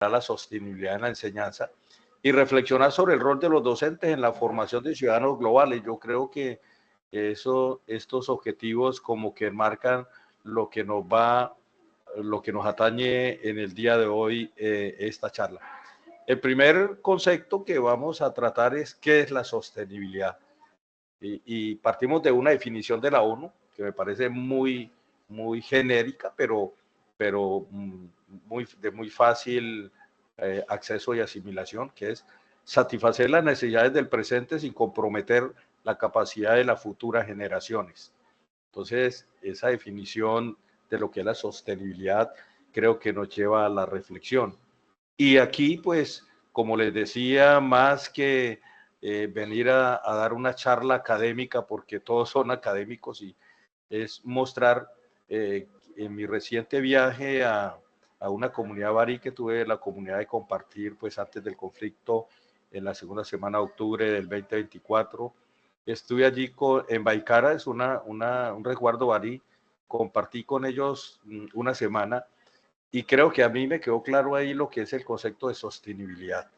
la sostenibilidad en la enseñanza y reflexionar sobre el rol de los docentes en la formación de ciudadanos globales. Yo creo que estos objetivos como que marcan lo que nos va, lo que nos atañe en el día de hoy esta charla. El primer concepto que vamos a tratar es qué es la sostenibilidad. Y partimos de una definición de la ONU que me parece muy genérica, pero de muy fácil acceso y asimilación, que es satisfacer las necesidades del presente sin comprometer la capacidad de las futuras generaciones. Entonces, esa definición de lo que es la sostenibilidad creo que nos lleva a la reflexión. Y aquí, pues, como les decía, más que venir a dar una charla académica, porque todos son académicos, y es mostrar en mi reciente viaje a una comunidad barí que tuve la comunidad de compartir, pues, antes del conflicto, en la segunda semana de octubre del 2024. Estuve allí en Baicara, es un resguardo barí, compartí con ellos una semana y creo que a mí me quedó claro ahí lo que es el concepto de sostenibilidad.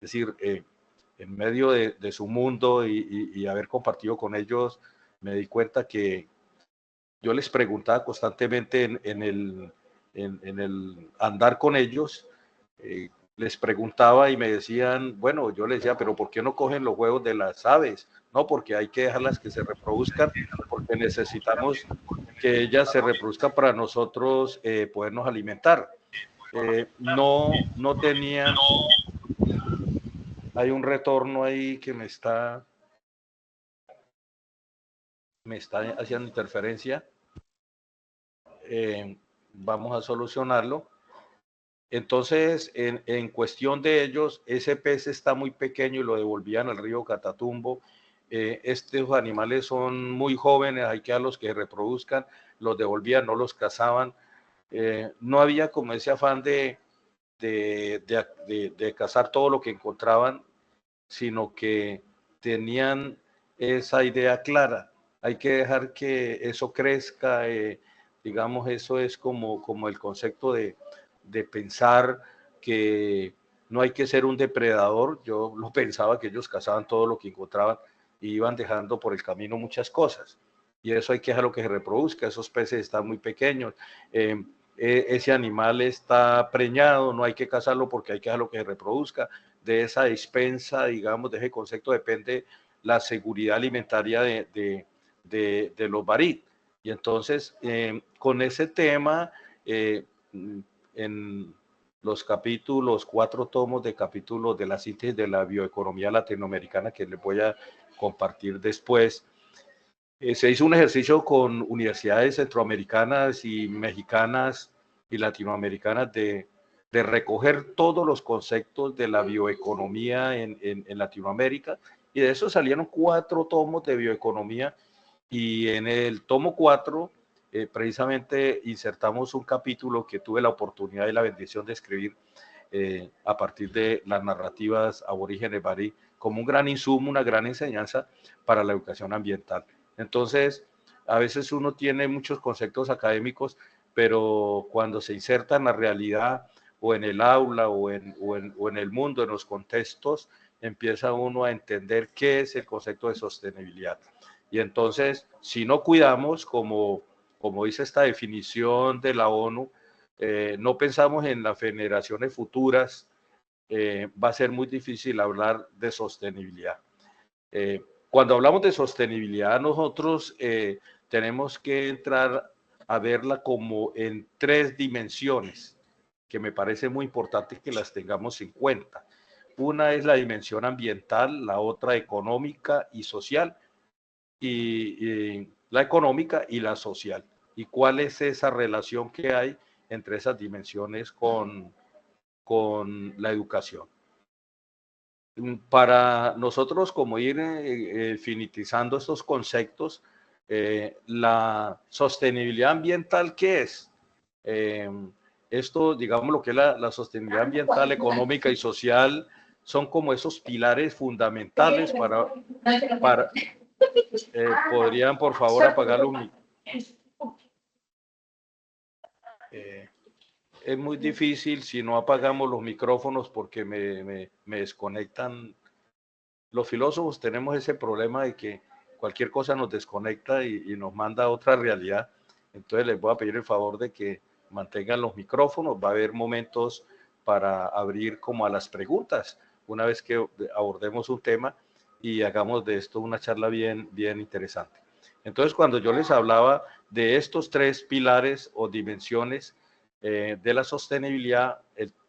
Es decir, en medio de su mundo y haber compartido con ellos, me di cuenta que yo les preguntaba constantemente en el andar con ellos, les preguntaba y me decían, bueno, yo les decía, pero ¿por qué no cogen los huevos de las aves? No, porque hay que dejarlas que se reproduzcan, porque necesitamos que ellas se reproduzcan para nosotros podernos alimentar. No tenían, hay un retorno ahí que me está haciendo interferencia. Vamos a solucionarlo. Entonces, en cuestión de ellos, ese pez está muy pequeño y lo devolvían al río Catatumbo. Estos animales son muy jóvenes, hay que a los que reproduzcan, los devolvían, no los cazaban. No había como ese afán de cazar todo lo que encontraban, sino que tenían esa idea clara. Hay que dejar que eso crezca, digamos, eso es como el concepto de pensar que no hay que ser un depredador. Yo lo pensaba que ellos cazaban todo lo que encontraban y iban dejando por el camino muchas cosas. Y eso hay que dejarlo que se reproduzca. Esos peces están muy pequeños. Ese animal está preñado, no hay que cazarlo porque hay que dejarlo que se reproduzca. De esa dispensa, digamos, de ese concepto depende la seguridad alimentaria de los barí. Y entonces, con ese tema, en los capítulos, 4 tomos de capítulos de la síntesis de la bioeconomía latinoamericana que les voy a compartir después, se hizo un ejercicio con universidades centroamericanas y mexicanas y latinoamericanas de recoger todos los conceptos de la bioeconomía en Latinoamérica, y de eso salieron 4 tomos de bioeconomía, y en el tomo 4 precisamente insertamos un capítulo que tuve la oportunidad y la bendición de escribir a partir de las narrativas aborígenes barí, como un gran insumo, una gran enseñanza para la educación ambiental. Entonces, a veces uno tiene muchos conceptos académicos, pero cuando se inserta en la realidad o en el aula o en el mundo, en los contextos, empieza uno a entender qué es el concepto de sostenibilidad. Y entonces, si no cuidamos, como dice esta definición de la ONU, no pensamos en las generaciones futuras, va a ser muy difícil hablar de sostenibilidad. Cuando hablamos de sostenibilidad, nosotros tenemos que entrar a verla como en 3 dimensiones, que me parece muy importante que las tengamos en cuenta. Una es la dimensión ambiental, la otra económica y social, y la económica y la social. ¿Y cuál es esa relación que hay entre esas dimensiones con la educación? Para nosotros, como ir finitizando estos conceptos, la sostenibilidad ambiental, ¿qué es? Eh, Esto, digamos, lo que es la sostenibilidad ambiental, económica y social, son como esos pilares fundamentales para ¿podrían, por favor, apagar los es muy difícil si no apagamos los micrófonos porque me desconectan. Los filósofos tenemos ese problema de que cualquier cosa nos desconecta y nos manda a otra realidad. Entonces les voy a pedir el favor de que mantengan los micrófonos. Va a haber momentos para abrir como a las preguntas, una vez que abordemos un tema y hagamos de esto una charla bien interesante. Entonces, cuando yo les hablaba de estos tres pilares o dimensiones de la sostenibilidad,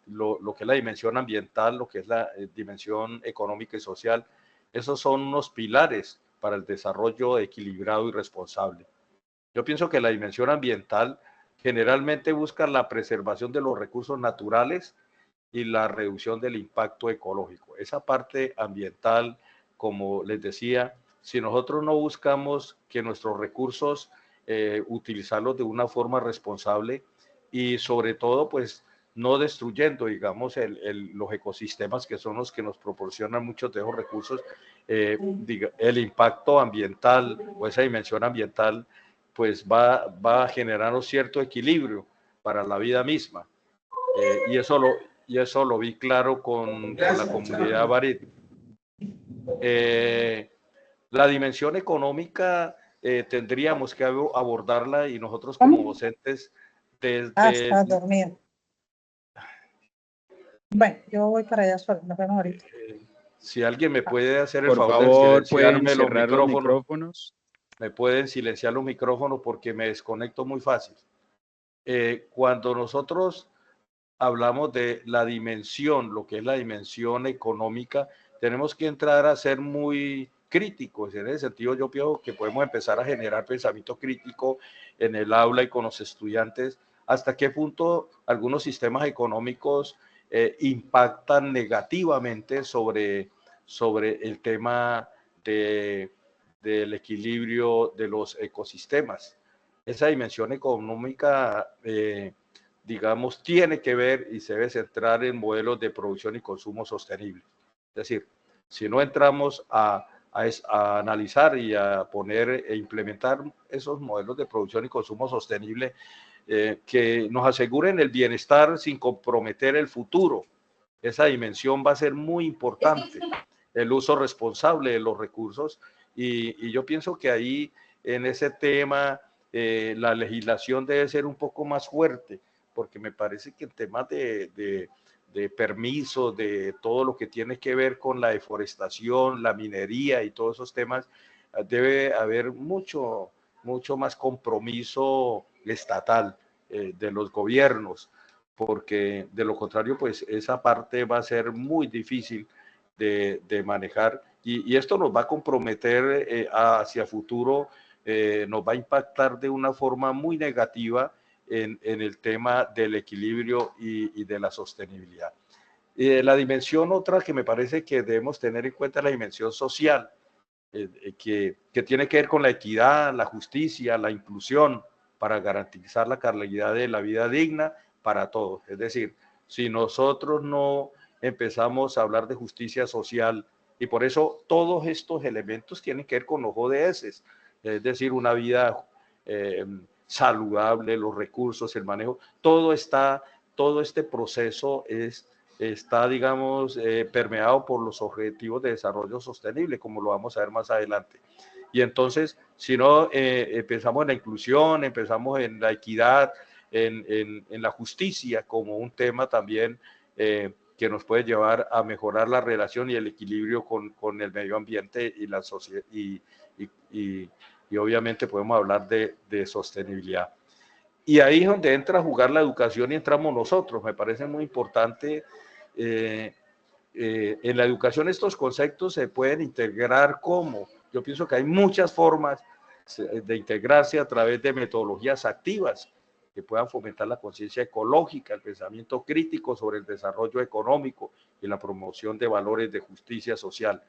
lo que es la dimensión ambiental, lo que es la dimensión económica y social, esos son unos pilares para el desarrollo equilibrado y responsable. Yo pienso que la dimensión ambiental generalmente busca la preservación de los recursos naturales y la reducción del impacto ecológico. Esa parte ambiental, como les decía, si nosotros no buscamos que nuestros recursos utilizarlos de una forma responsable y sobre todo pues no destruyendo, digamos, los ecosistemas que son los que nos proporcionan muchos de esos recursos, el impacto ambiental o esa dimensión ambiental pues va a generar un cierto equilibrio para la vida misma. Y eso lo vi claro con la comunidad Barit. La dimensión económica tendríamos que abordarla y nosotros como docentes desde... Hasta dormir. Bueno, yo voy para allá solo, nos vemos ahorita. Si alguien me puede hacer el Por favor de ¿pueden silenciarme cerrar los micrófonos? Me pueden silenciar los micrófonos porque me desconecto muy fácil. Cuando nosotros hablamos de la dimensión, lo que es la dimensión económica, tenemos que entrar a ser muy críticos. En ese sentido, yo pienso que podemos empezar a generar pensamiento crítico en el aula y con los estudiantes. ¿Hasta qué punto algunos sistemas económicos impactan negativamente sobre el tema del equilibrio de los ecosistemas? Esa dimensión económica digamos, tiene que ver y se debe centrar en modelos de producción y consumo sostenible. Es decir, si no entramos a analizar y a poner e implementar esos modelos de producción y consumo sostenible que nos aseguren el bienestar sin comprometer el futuro, esa dimensión va a ser muy importante, el uso responsable de los recursos y yo pienso que ahí en ese tema la legislación debe ser un poco más fuerte porque me parece que en temas de permisos, de todo lo que tiene que ver con la deforestación, la minería y todos esos temas, debe haber mucho más compromiso estatal de los gobiernos, porque de lo contrario, pues esa parte va a ser muy difícil de manejar y esto nos va a comprometer hacia futuro, nos va a impactar de una forma muy negativa en el tema del equilibrio y de la sostenibilidad. La dimensión otra que me parece que debemos tener en cuenta es la dimensión social, que tiene que ver con la equidad, la justicia, la inclusión para garantizar la calidad de la vida digna para todos. Es decir, si nosotros no empezamos a hablar de justicia social, y por eso todos estos elementos tienen que ver con los ODS, es decir, una vida saludable, los recursos, el manejo, todo este proceso está, digamos, permeado por los objetivos de desarrollo sostenible, como lo vamos a ver más adelante. Y entonces, si no empezamos en la inclusión, empezamos en la equidad, en la justicia como un tema también que nos puede llevar a mejorar la relación y el equilibrio con el medio ambiente y la sociedad y obviamente podemos hablar de sostenibilidad. Y ahí es donde entra a jugar la educación y entramos nosotros. Me parece muy importante. En la educación estos conceptos se pueden integrar como, yo pienso que hay muchas formas de integrarse a través de metodologías activas que puedan fomentar la conciencia ecológica, el pensamiento crítico sobre el desarrollo económico y la promoción de valores de justicia social,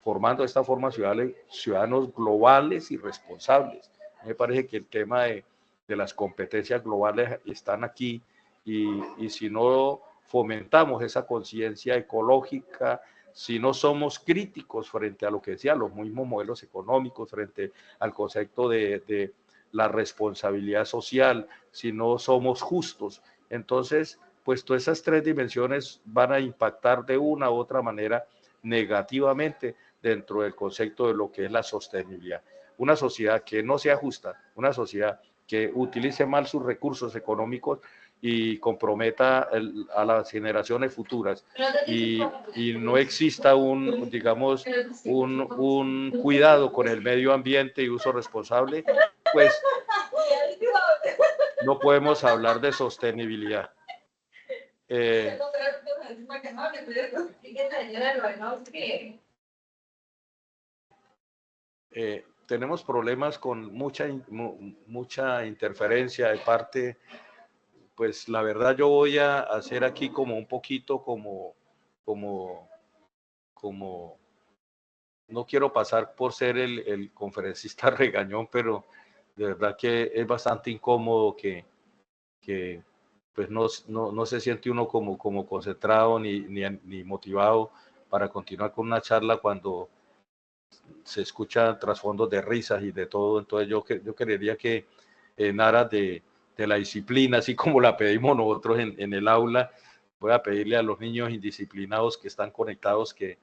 formando de esta forma ciudadanos globales y responsables. Me parece que el tema de las competencias globales están aquí y si no fomentamos esa conciencia ecológica, si no somos críticos frente a lo que decían los mismos modelos económicos, frente al concepto de la responsabilidad social, si no somos justos Entonces, pues todas esas tres dimensiones van a impactar de una u otra manera negativamente dentro del concepto de lo que es la sostenibilidad. Una sociedad que no sea justa, una sociedad que utilice mal sus recursos económicos y comprometa a las generaciones futuras y no exista digamos, un cuidado con el medio ambiente y uso responsable, pues no podemos hablar de sostenibilidad. Tenemos problemas con mucha interferencia de parte, pues la verdad yo voy a hacer aquí como un poquito como no quiero pasar por ser el conferencista regañón, pero de verdad que es bastante incómodo que pues no se siente uno como concentrado ni motivado para continuar con una charla cuando se escuchan trasfondos de risas y de todo. Entonces yo quería que en aras de la disciplina, así como la pedimos nosotros en el aula, voy a pedirle a los niños indisciplinados que están conectados que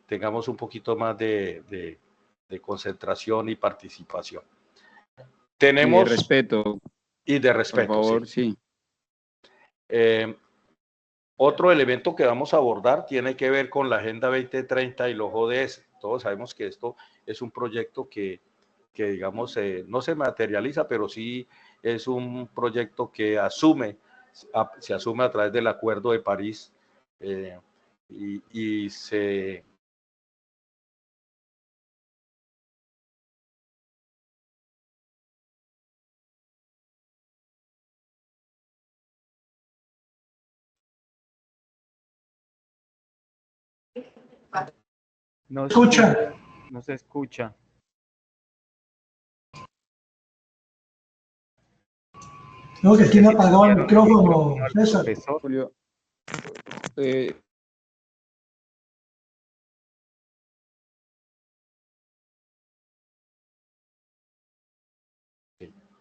tengamos un poquito más de concentración y participación. Tenemos, y de respeto. Y de respeto, por favor, sí. Otro elemento que vamos a abordar tiene que ver con la Agenda 2030 y los ODS. Todos sabemos que esto es un proyecto que digamos, no se materializa, pero sí es un proyecto que se asume a través del Acuerdo de París y se... No Escucha. No se escucha. No, que tiene apagado el micrófono, César. Julio,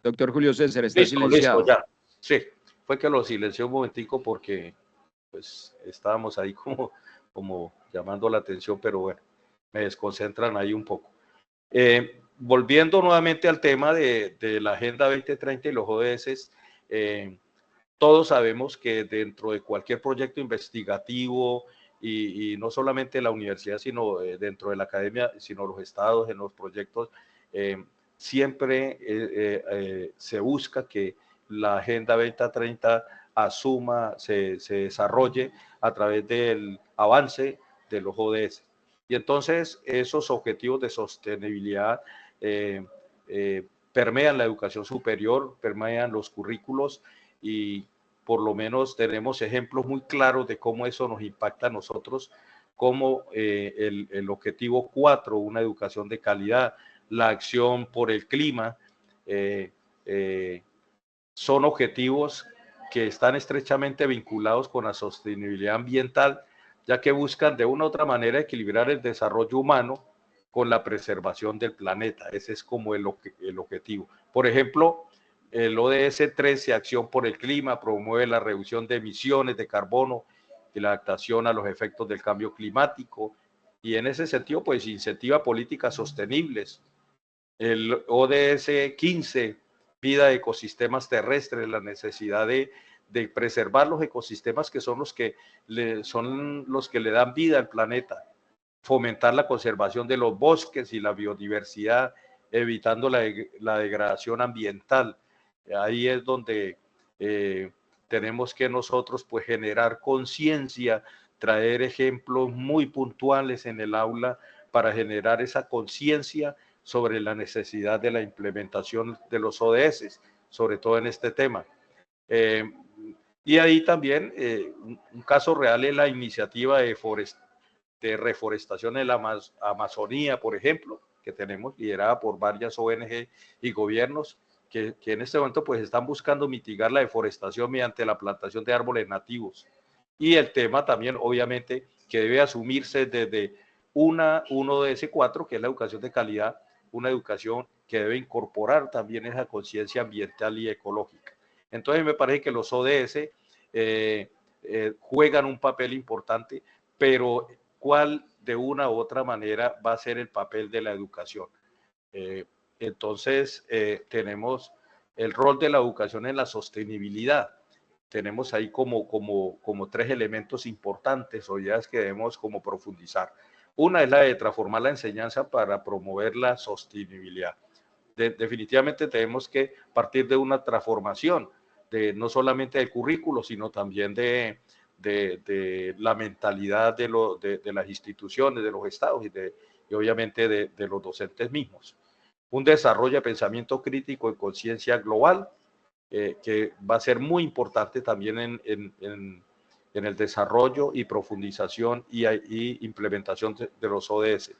doctor Julio César, está silenciado. Listo, ya. Sí, fue que lo silencié un momentico porque pues estábamos ahí como llamando la atención, pero bueno, me desconcentran ahí un poco. Volviendo nuevamente al tema de la Agenda 2030 y los ODS, todos sabemos que dentro de cualquier proyecto investigativo y no solamente la universidad, sino dentro de la academia, sino los estados, en los proyectos, siempre se busca que la Agenda 2030 se desarrolle a través del avance de los ODS. Y entonces esos objetivos de sostenibilidad permean la educación superior, permean los currículos y por lo menos tenemos ejemplos muy claros de cómo eso nos impacta a nosotros, como el objetivo 4, una educación de calidad, la acción por el clima, son objetivos que están estrechamente vinculados con la sostenibilidad ambiental, ya que buscan de una u otra manera equilibrar el desarrollo humano con la preservación del planeta. Ese es como el objetivo. Por ejemplo, el ODS 13, Acción por el Clima, promueve la reducción de emisiones de carbono y la adaptación a los efectos del cambio climático. Y en ese sentido, pues incentiva políticas sostenibles. El ODS 15, vida de ecosistemas terrestres, la necesidad de preservar los ecosistemas que son los que le dan vida al planeta, fomentar la conservación de los bosques y la biodiversidad, evitando la degradación ambiental. Ahí es donde tenemos que nosotros pues generar conciencia, traer ejemplos muy puntuales en el aula para generar esa conciencia sobre la necesidad de la implementación de los ODS, sobre todo en este tema. Y ahí también un caso real es la iniciativa de reforestación en la Amazonía, por ejemplo, que tenemos liderada por varias ONG y gobiernos que en este momento pues están buscando mitigar la deforestación mediante la plantación de árboles nativos. Y el tema también, obviamente, que debe asumirse desde uno de ese 4, que es la educación de calidad, una educación que debe incorporar también esa conciencia ambiental y ecológica. Entonces me parece que los ODS juegan un papel importante, pero ¿cuál de una u otra manera va a ser el papel de la educación? Entonces, tenemos el rol de la educación en la sostenibilidad. Tenemos ahí como tres elementos importantes o ideas que debemos como profundizar. Una es la de transformar la enseñanza para promover la sostenibilidad. Definitivamente tenemos que partir de una transformación, no solamente del currículo, sino también de la mentalidad de las instituciones, de los estados y obviamente de los docentes mismos. Un desarrollo de pensamiento crítico y conciencia global, que va a ser muy importante también en el desarrollo y profundización y implementación de los ODS.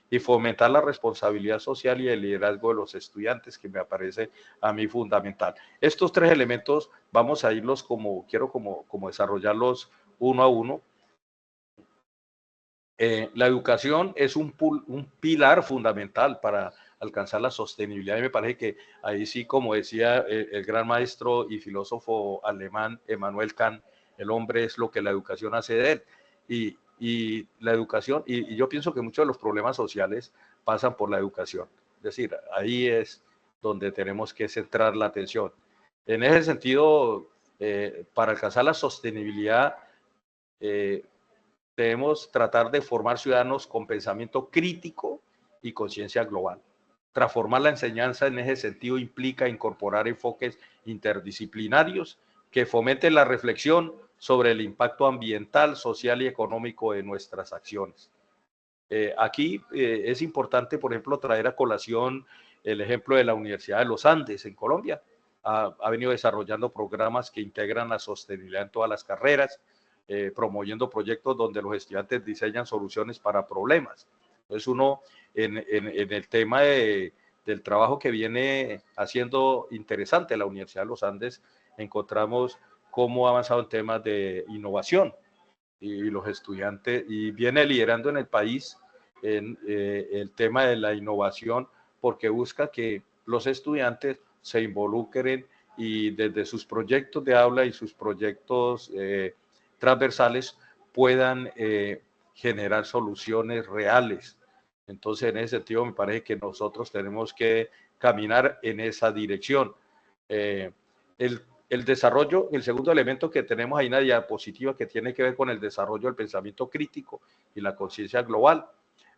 Y fomentar la responsabilidad social y el liderazgo de los estudiantes, que me parece a mí fundamental. Estos tres elementos vamos a irlos quiero desarrollarlos uno a uno. La educación es un pilar fundamental para alcanzar la sostenibilidad, y me parece que ahí sí, como decía el gran maestro y filósofo alemán Immanuel Kant, el hombre es lo que la educación hace de él. Y la educación, y yo pienso que muchos de los problemas sociales pasan por la educación. Es decir, ahí es donde tenemos que centrar la atención. En ese sentido, para alcanzar la sostenibilidad, debemos tratar de formar ciudadanos con pensamiento crítico y conciencia global. Transformar la enseñanza en ese sentido implica incorporar enfoques interdisciplinarios que fomenten la reflexión sobre el impacto ambiental, social y económico de nuestras acciones. Aquí es importante, por ejemplo, traer a colación el ejemplo de la Universidad de los Andes en Colombia. Ha venido desarrollando programas que integran la sostenibilidad en todas las carreras, promoviendo proyectos donde los estudiantes diseñan soluciones para problemas. Entonces uno, en el tema del trabajo que viene haciendo interesante la Universidad de los Andes, encontramos cómo ha avanzado en temas de innovación, y los estudiantes, y viene liderando en el país en el tema de la innovación, porque busca que los estudiantes se involucren y desde sus proyectos de aula y sus proyectos transversales puedan generar soluciones reales. Entonces, en ese sentido, me parece que nosotros tenemos que caminar en esa dirección. El desarrollo, el segundo elemento que tenemos ahí en la diapositiva, que tiene que ver con el desarrollo del pensamiento crítico y la conciencia global.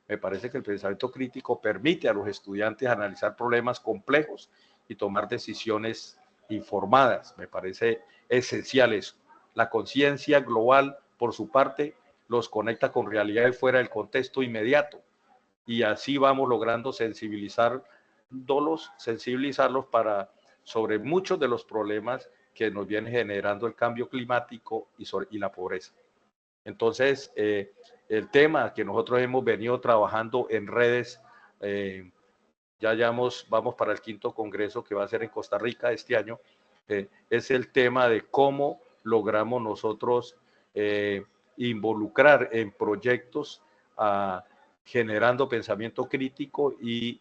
Me parece que el pensamiento crítico permite a los estudiantes analizar problemas complejos y tomar decisiones informadas. Me parece esencial eso. La conciencia global, por su parte, los conecta con realidades fuera del contexto inmediato, y así vamos logrando sensibilizarlos sobre muchos de los problemas que nos viene generando el cambio climático y la pobreza. Entonces, el tema que nosotros hemos venido trabajando en redes, vamos para el 5º congreso que va a ser en Costa Rica este año, es el tema de cómo logramos nosotros involucrar en proyectos generando pensamiento crítico y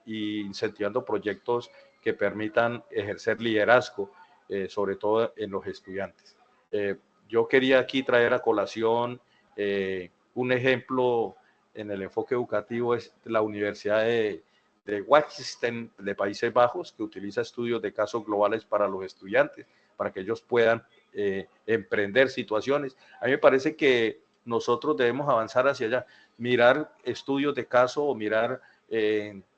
incentivando proyectos que permitan ejercer liderazgo, sobre todo en los estudiantes. Yo quería aquí traer a colación un ejemplo en el enfoque educativo, es la Universidad de Wageningen de Países Bajos, que utiliza estudios de casos globales para los estudiantes, para que ellos puedan emprender situaciones. A mí me parece que nosotros debemos avanzar hacia allá, mirar estudios de caso o mirar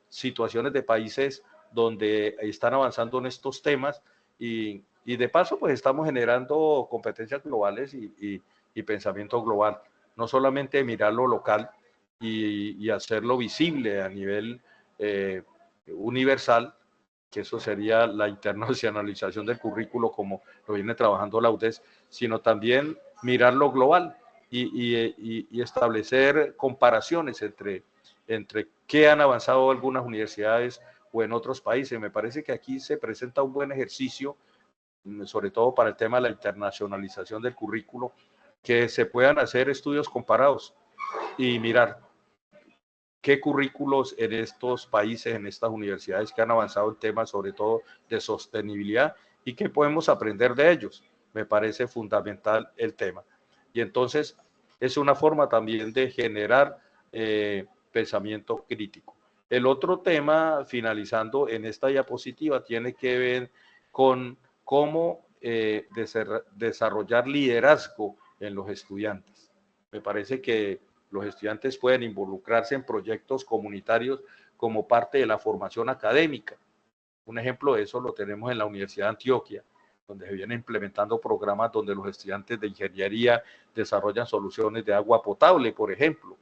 situaciones de países donde están avanzando en estos temas, y de paso pues estamos generando competencias globales y pensamiento global, no solamente mirar lo local y hacerlo visible a nivel universal, que eso sería la internacionalización del currículo como lo viene trabajando la UDES, sino también mirar lo global y establecer comparaciones entre qué han avanzado algunas universidades o en otros países. Me parece que aquí se presenta un buen ejercicio, sobre todo para el tema de la internacionalización del currículo, que se puedan hacer estudios comparados y mirar qué currículos en estos países, en estas universidades que han avanzado en temas sobre todo de sostenibilidad, y qué podemos aprender de ellos. Me parece fundamental el tema. Y entonces es una forma también de generar pensamiento crítico. El otro tema, finalizando en esta diapositiva, tiene que ver con cómo desarrollar liderazgo en los estudiantes. Me parece que los estudiantes pueden involucrarse en proyectos comunitarios como parte de la formación académica. Un ejemplo de eso lo tenemos en la Universidad de Antioquia, donde se vienen implementando programas donde los estudiantes de ingeniería desarrollan soluciones de agua potable, por ejemplo.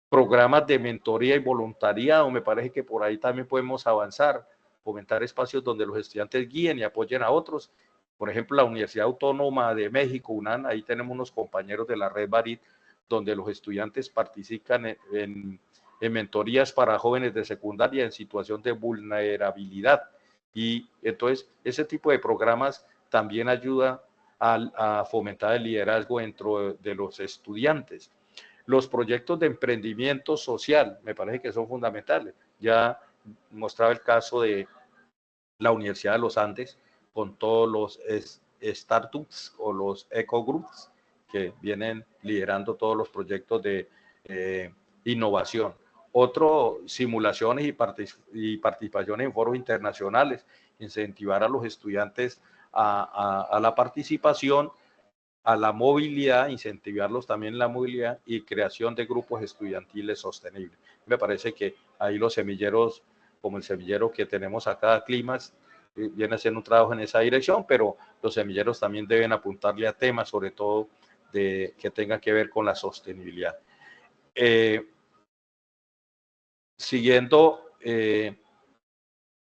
Programas de mentoría y voluntariado, me parece que por ahí también podemos avanzar, fomentar espacios donde los estudiantes guíen y apoyen a otros. Por ejemplo, la Universidad Autónoma de México, UNAM, ahí tenemos unos compañeros de la red Barit, donde los estudiantes participan en mentorías para jóvenes de secundaria en situación de vulnerabilidad. Y entonces ese tipo de programas también ayuda a fomentar el liderazgo dentro de los estudiantes. Los proyectos de emprendimiento social me parece que son fundamentales. Ya mostraba el caso de la Universidad de los Andes con todos los startups o los ecogroups que vienen liderando todos los proyectos de innovación. Otro, simulaciones y participaciones en foros internacionales, incentivar a los estudiantes a la participación, a la movilidad, incentivarlos también en la movilidad y creación de grupos estudiantiles sostenibles. Me parece que ahí los semilleros, como el semillero que tenemos acá, Climas, viene haciendo un trabajo en esa dirección, pero los semilleros también deben apuntarle a temas, sobre todo, que tengan que ver con la sostenibilidad. Siguiendo,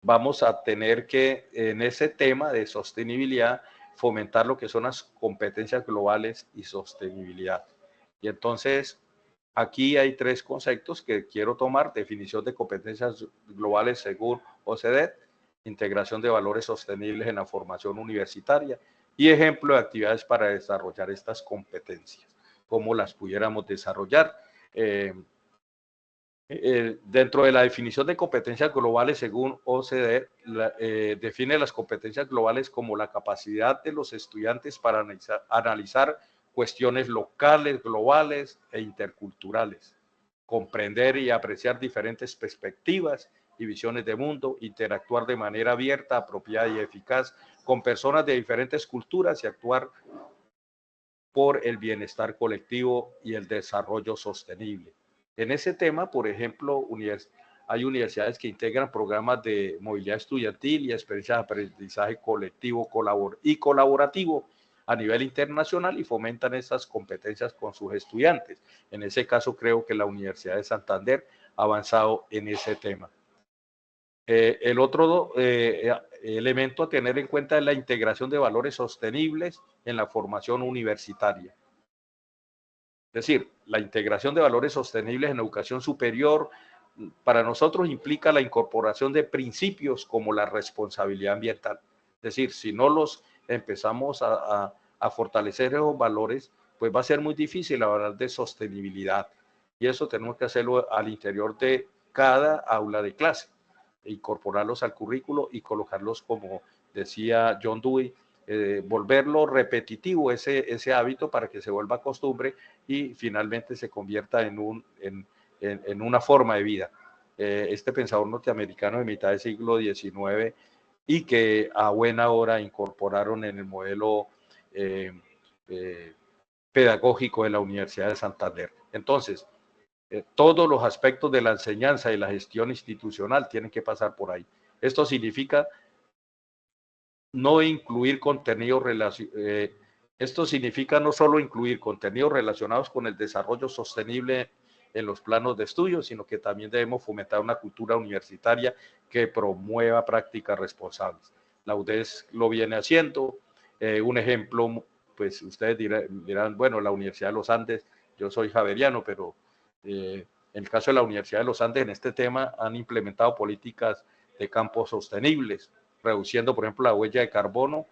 vamos a tener que, en ese tema de sostenibilidad, fomentar lo que son las competencias globales y sostenibilidad. Y entonces, aquí hay tres conceptos que quiero tomar: definición de competencias globales según OCDE, integración de valores sostenibles en la formación universitaria y ejemplo de actividades para desarrollar estas competencias. ¿Cómo las pudiéramos desarrollar? Dentro de la definición de competencias globales, según OCDE, define las competencias globales como la capacidad de los estudiantes para analizar cuestiones locales, globales e interculturales, comprender y apreciar diferentes perspectivas y visiones de mundo, interactuar de manera abierta, apropiada y eficaz con personas de diferentes culturas y actuar por el bienestar colectivo y el desarrollo sostenible. En ese tema, por ejemplo, hay universidades que integran programas de movilidad estudiantil y experiencias de aprendizaje colectivo y colaborativo a nivel internacional y fomentan esas competencias con sus estudiantes. En ese caso, creo que la Universidad de Santander ha avanzado en ese tema. El otro elemento a tener en cuenta es la integración de valores sostenibles en la formación universitaria. Es decir, la integración de valores sostenibles en educación superior para nosotros implica la incorporación de principios como la responsabilidad ambiental. Es decir, si no los empezamos a fortalecer esos valores, pues va a ser muy difícil hablar de sostenibilidad. Y eso tenemos que hacerlo al interior de cada aula de clase, incorporarlos al currículo y colocarlos, como decía John Dewey, volverlo repetitivo ese hábito para que se vuelva costumbre y finalmente se convierta en una forma de vida. Este pensador norteamericano de mitad del siglo XIX y que a buena hora incorporaron en el modelo pedagógico de la Universidad de Santander. Entonces, todos los aspectos de la enseñanza y la gestión institucional tienen que pasar por ahí. Esto significa no incluir contenidos esto significa no solo incluir contenidos relacionados con el desarrollo sostenible en los planos de estudio, sino que también debemos fomentar una cultura universitaria que promueva prácticas responsables. La UDES lo viene haciendo. Un ejemplo, pues ustedes dirán, bueno, la Universidad de los Andes, yo soy javeriano, pero en el caso de la Universidad de los Andes, en este tema han implementado políticas de campos sostenibles, reduciendo, por ejemplo, la huella de carbono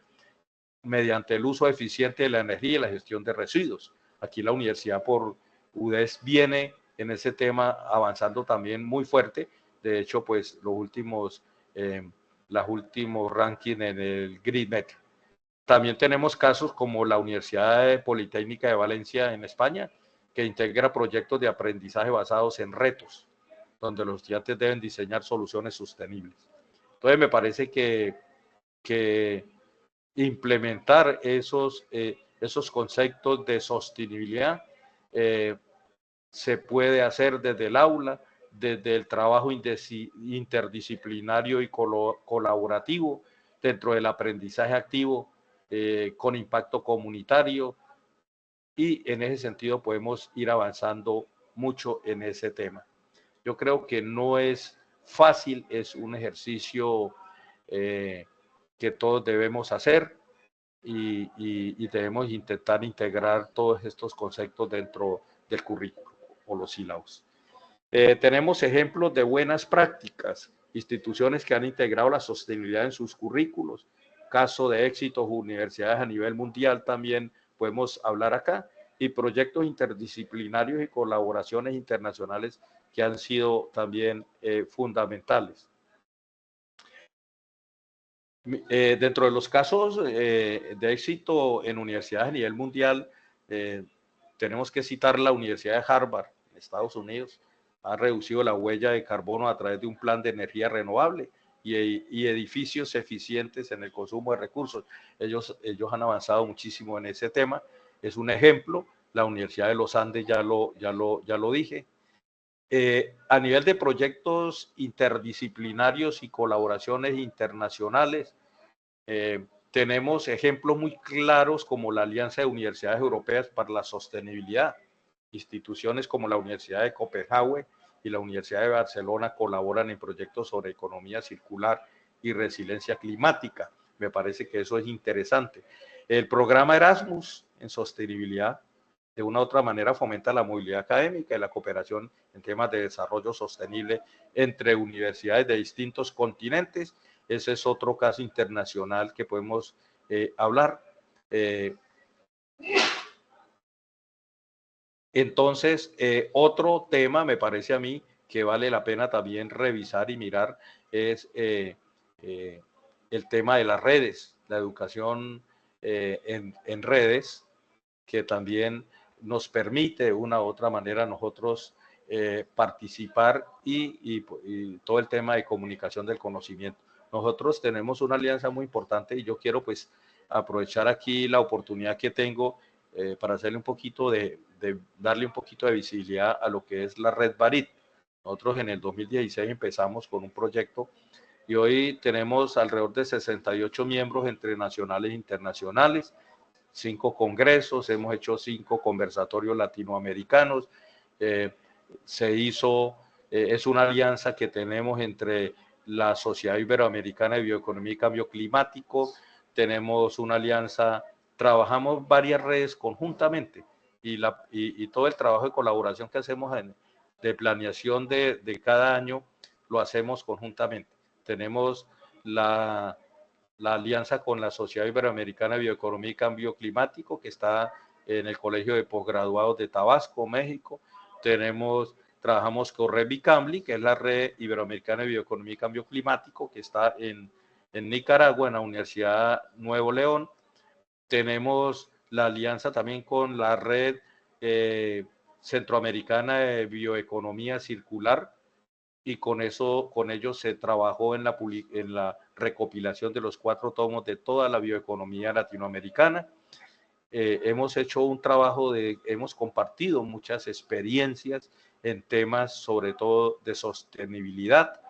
mediante el uso eficiente de la energía y la gestión de residuos. Aquí la universidad por UDES viene en ese tema avanzando también muy fuerte. De hecho, pues los últimos rankings en el GREENMET También tenemos casos como la Universidad Politécnica de Valencia en España, que integra proyectos de aprendizaje basados en retos, donde los estudiantes deben diseñar soluciones sostenibles. Entonces me parece que implementar esos conceptos de sostenibilidad se puede hacer desde el aula, desde el trabajo interdisciplinario y colaborativo, dentro del aprendizaje activo con impacto comunitario, y en ese sentido podemos ir avanzando mucho en ese tema. Yo creo que no es fácil, es un ejercicio que todos debemos hacer y debemos intentar integrar todos estos conceptos dentro del currículo o los sílabos. Tenemos ejemplos de buenas prácticas, instituciones que han integrado la sostenibilidad en sus currículos, caso de éxitos, universidades a nivel mundial también podemos hablar acá, y proyectos interdisciplinarios y colaboraciones internacionales que han sido también fundamentales. Dentro de los casos de éxito en universidades a nivel mundial, tenemos que citar la Universidad de Harvard, en Estados Unidos. Ha reducido la huella de carbono a través de un plan de energía renovable y edificios eficientes en el consumo de recursos. Ellos han avanzado muchísimo en ese tema. Es un ejemplo. La Universidad de los Andes ya lo dije. A nivel de proyectos interdisciplinarios y colaboraciones internacionales, tenemos ejemplos muy claros como la Alianza de Universidades Europeas para la Sostenibilidad. Instituciones como la Universidad de Copenhague y la Universidad de Barcelona colaboran en proyectos sobre economía circular y resiliencia climática. Me parece que eso es interesante. El programa Erasmus en sostenibilidad, de una u otra manera, fomenta la movilidad académica y la cooperación en temas de desarrollo sostenible entre universidades de distintos continentes. Ese es otro caso internacional que podemos hablar. Entonces, otro tema me parece a mí que vale la pena también revisar y mirar es el tema de las redes, la educación en redes, que también nos permite de una u otra manera nosotros participar y todo el tema de comunicación del conocimiento. Nosotros tenemos una alianza muy importante y yo quiero pues aprovechar aquí la oportunidad que tengo para hacerle un poquito darle un poquito de visibilidad a lo que es la red Barit. Nosotros en el 2016 empezamos con un proyecto y hoy tenemos alrededor de 68 miembros entre nacionales e internacionales, 5 congresos, hemos hecho 5 conversatorios latinoamericanos. Es una alianza que tenemos entre la Sociedad Iberoamericana de Bioeconomía y Cambio Climático, tenemos una alianza, trabajamos varias redes conjuntamente y todo el trabajo de colaboración que hacemos de planeación de cada año lo hacemos conjuntamente. Tenemos la alianza con la Sociedad Iberoamericana de Bioeconomía y Cambio Climático, que está en el Colegio de Posgraduados de Tabasco, México. Trabajamos con Red Bicambli, que es la Red Iberoamericana de Bioeconomía y Cambio Climático, que está en Nicaragua, en la Universidad Nuevo León. Tenemos la alianza también con la Red Centroamericana de Bioeconomía Circular, y con ellos se trabajó en la recopilación de los 4 tomos de toda la bioeconomía latinoamericana. Hemos hecho un trabajo hemos compartido muchas experiencias en temas sobre todo de sostenibilidad.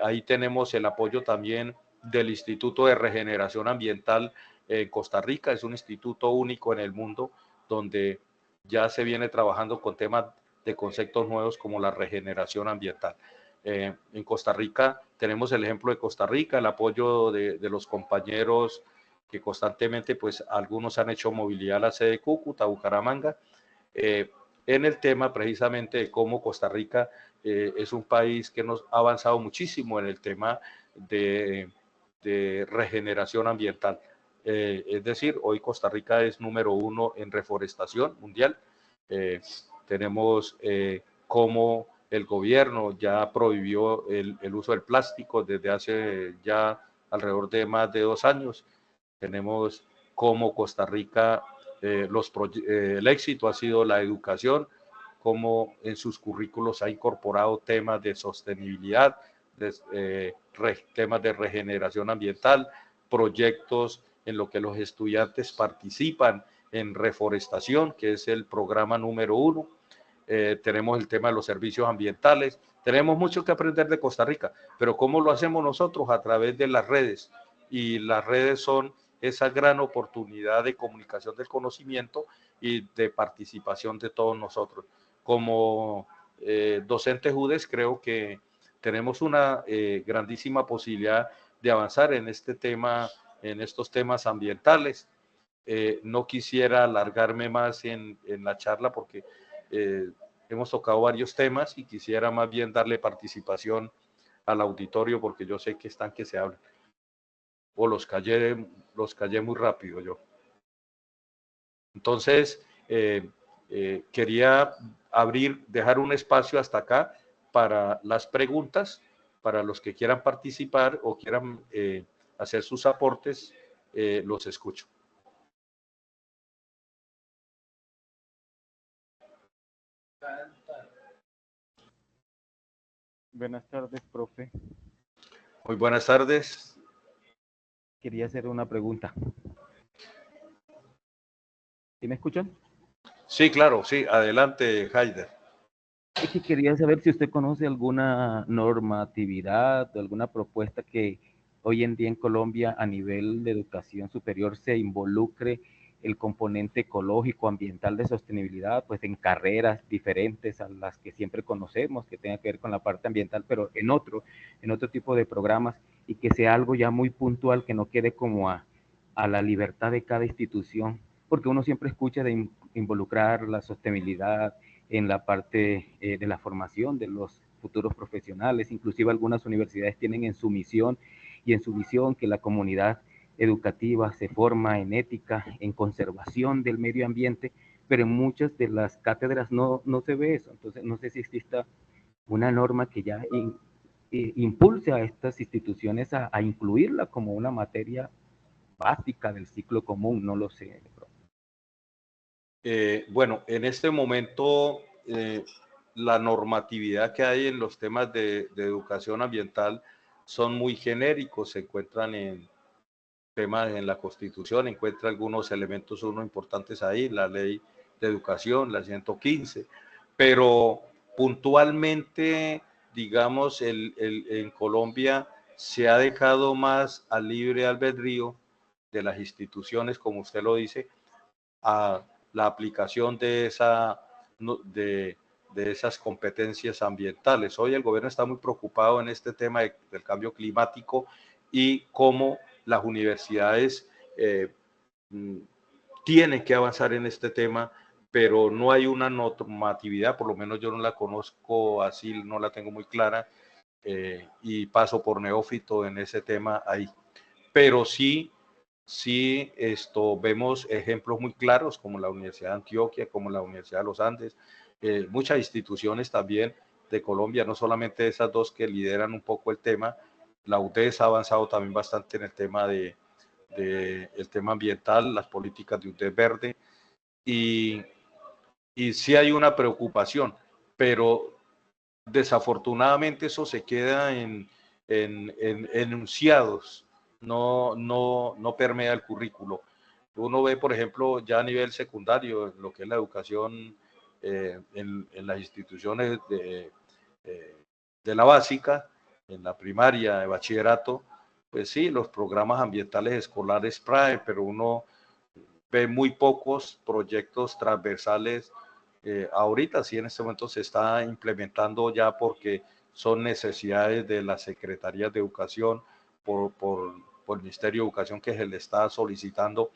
Ahí tenemos el apoyo también del Instituto de Regeneración Ambiental en Costa Rica. Es un instituto único en el mundo donde ya se viene trabajando con temas de conceptos nuevos como la regeneración ambiental. En Costa Rica tenemos el ejemplo de Costa Rica, el apoyo de los compañeros que constantemente, pues algunos han hecho movilidad a la sede de Cúcuta, Bucaramanga, en el tema precisamente de cómo Costa Rica es un país que nos ha avanzado muchísimo en el tema de regeneración ambiental. Es decir, hoy Costa Rica es número 1 en reforestación mundial. Tenemos cómo el gobierno ya prohibió el uso del plástico desde hace ya alrededor de más de 2 años. Tenemos cómo Costa Rica, el éxito ha sido la educación, cómo en sus currículos ha incorporado temas de sostenibilidad, temas de regeneración ambiental, proyectos en lo que los estudiantes participan en reforestación, que es el programa número 1. Tenemos el tema de los servicios ambientales. Tenemos mucho que aprender de Costa Rica, pero ¿cómo lo hacemos nosotros? A través de las redes. Y las redes son esa gran oportunidad de comunicación del conocimiento y de participación de todos nosotros. Como docentes UDES creo que tenemos una grandísima posibilidad de avanzar en este tema, en estos temas ambientales. No quisiera alargarme más en la charla porque hemos tocado varios temas y quisiera más bien darle participación al auditorio porque yo sé que están que se hablan. O los callé muy rápido yo. Entonces, quería dejar un espacio hasta acá para las preguntas, para los que quieran participar o quieran hacer sus aportes, los escucho. Buenas tardes, profe. Muy buenas tardes. Quería hacer una pregunta. ¿Sí me escuchan? Sí, claro, sí. Adelante, Haider. Es que quería saber si usted conoce alguna normatividad, alguna propuesta que hoy en día en Colombia a nivel de educación superior se involucre el componente ecológico, ambiental de sostenibilidad, pues en carreras diferentes a las que siempre conocemos, que tenga que ver con la parte ambiental, pero en otro tipo de programas, y que sea algo ya muy puntual, que no quede como a la libertad de cada institución, porque uno siempre escucha de involucrar la sostenibilidad en la parte de la formación de los futuros profesionales. Inclusive algunas universidades tienen en su misión y en su visión que la comunidad educativa se forma en ética, en conservación del medio ambiente, pero en muchas de las cátedras no se ve eso. Entonces, no sé si exista una norma que ya impulse a estas instituciones a incluirla como una materia básica del ciclo común, no lo sé. Bueno, en este momento la normatividad que hay en los temas de educación ambiental son muy genéricos, se encuentran en temas en la Constitución, encuentra algunos elementos uno importantes ahí, la Ley de Educación, la 115, pero puntualmente, digamos, en Colombia se ha dejado más al libre albedrío de las instituciones, como usted lo dice, a la aplicación de esas competencias ambientales. Hoy el gobierno está muy preocupado en este tema del cambio climático y cómo las universidades tienen que avanzar en este tema, pero no hay una normatividad, por lo menos yo no la conozco así, no la tengo muy clara, y paso por neófito en ese tema ahí. Pero sí vemos ejemplos muy claros como la Universidad de Antioquia, como la Universidad de los Andes, muchas instituciones también de Colombia, no solamente esas dos que lideran un poco el tema. La UTES ha avanzado también bastante en el tema el tema ambiental, las políticas de UTES verde, y sí hay una preocupación, pero desafortunadamente eso se queda en enunciados, no permea el currículo. Uno ve, por ejemplo, ya a nivel secundario, lo que es la educación en las instituciones de la básica, en la primaria, de bachillerato, pues sí, los programas ambientales escolares PRAE, pero uno ve muy pocos proyectos transversales. Ahorita sí, en este momento se está implementando ya porque son necesidades de las secretarías de educación por el Ministerio de Educación, que se le está solicitando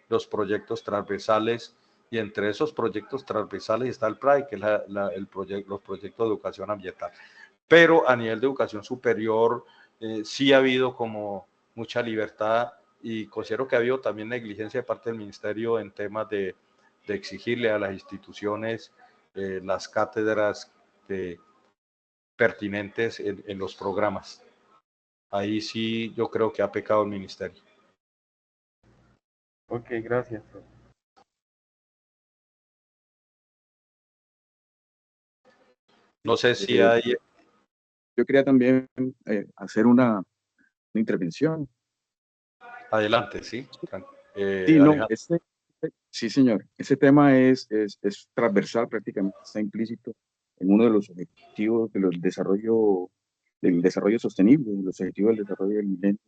los proyectos transversales, y entre esos proyectos transversales está el PRAE, que es los proyectos de educación ambiental. Pero a nivel de educación superior sí ha habido como mucha libertad, y considero que ha habido también negligencia de parte del ministerio en temas de exigirle a las instituciones las cátedras pertinentes en los programas. Ahí sí yo creo que ha pecado el ministerio. Ok, gracias. No sé si hay... Yo quería también hacer una intervención. Adelante, sí. Sí, no, Alejandro. sí, señor. Ese tema es transversal, prácticamente está implícito en uno de los objetivos del desarrollo sostenible, los objetivos del desarrollo del milenio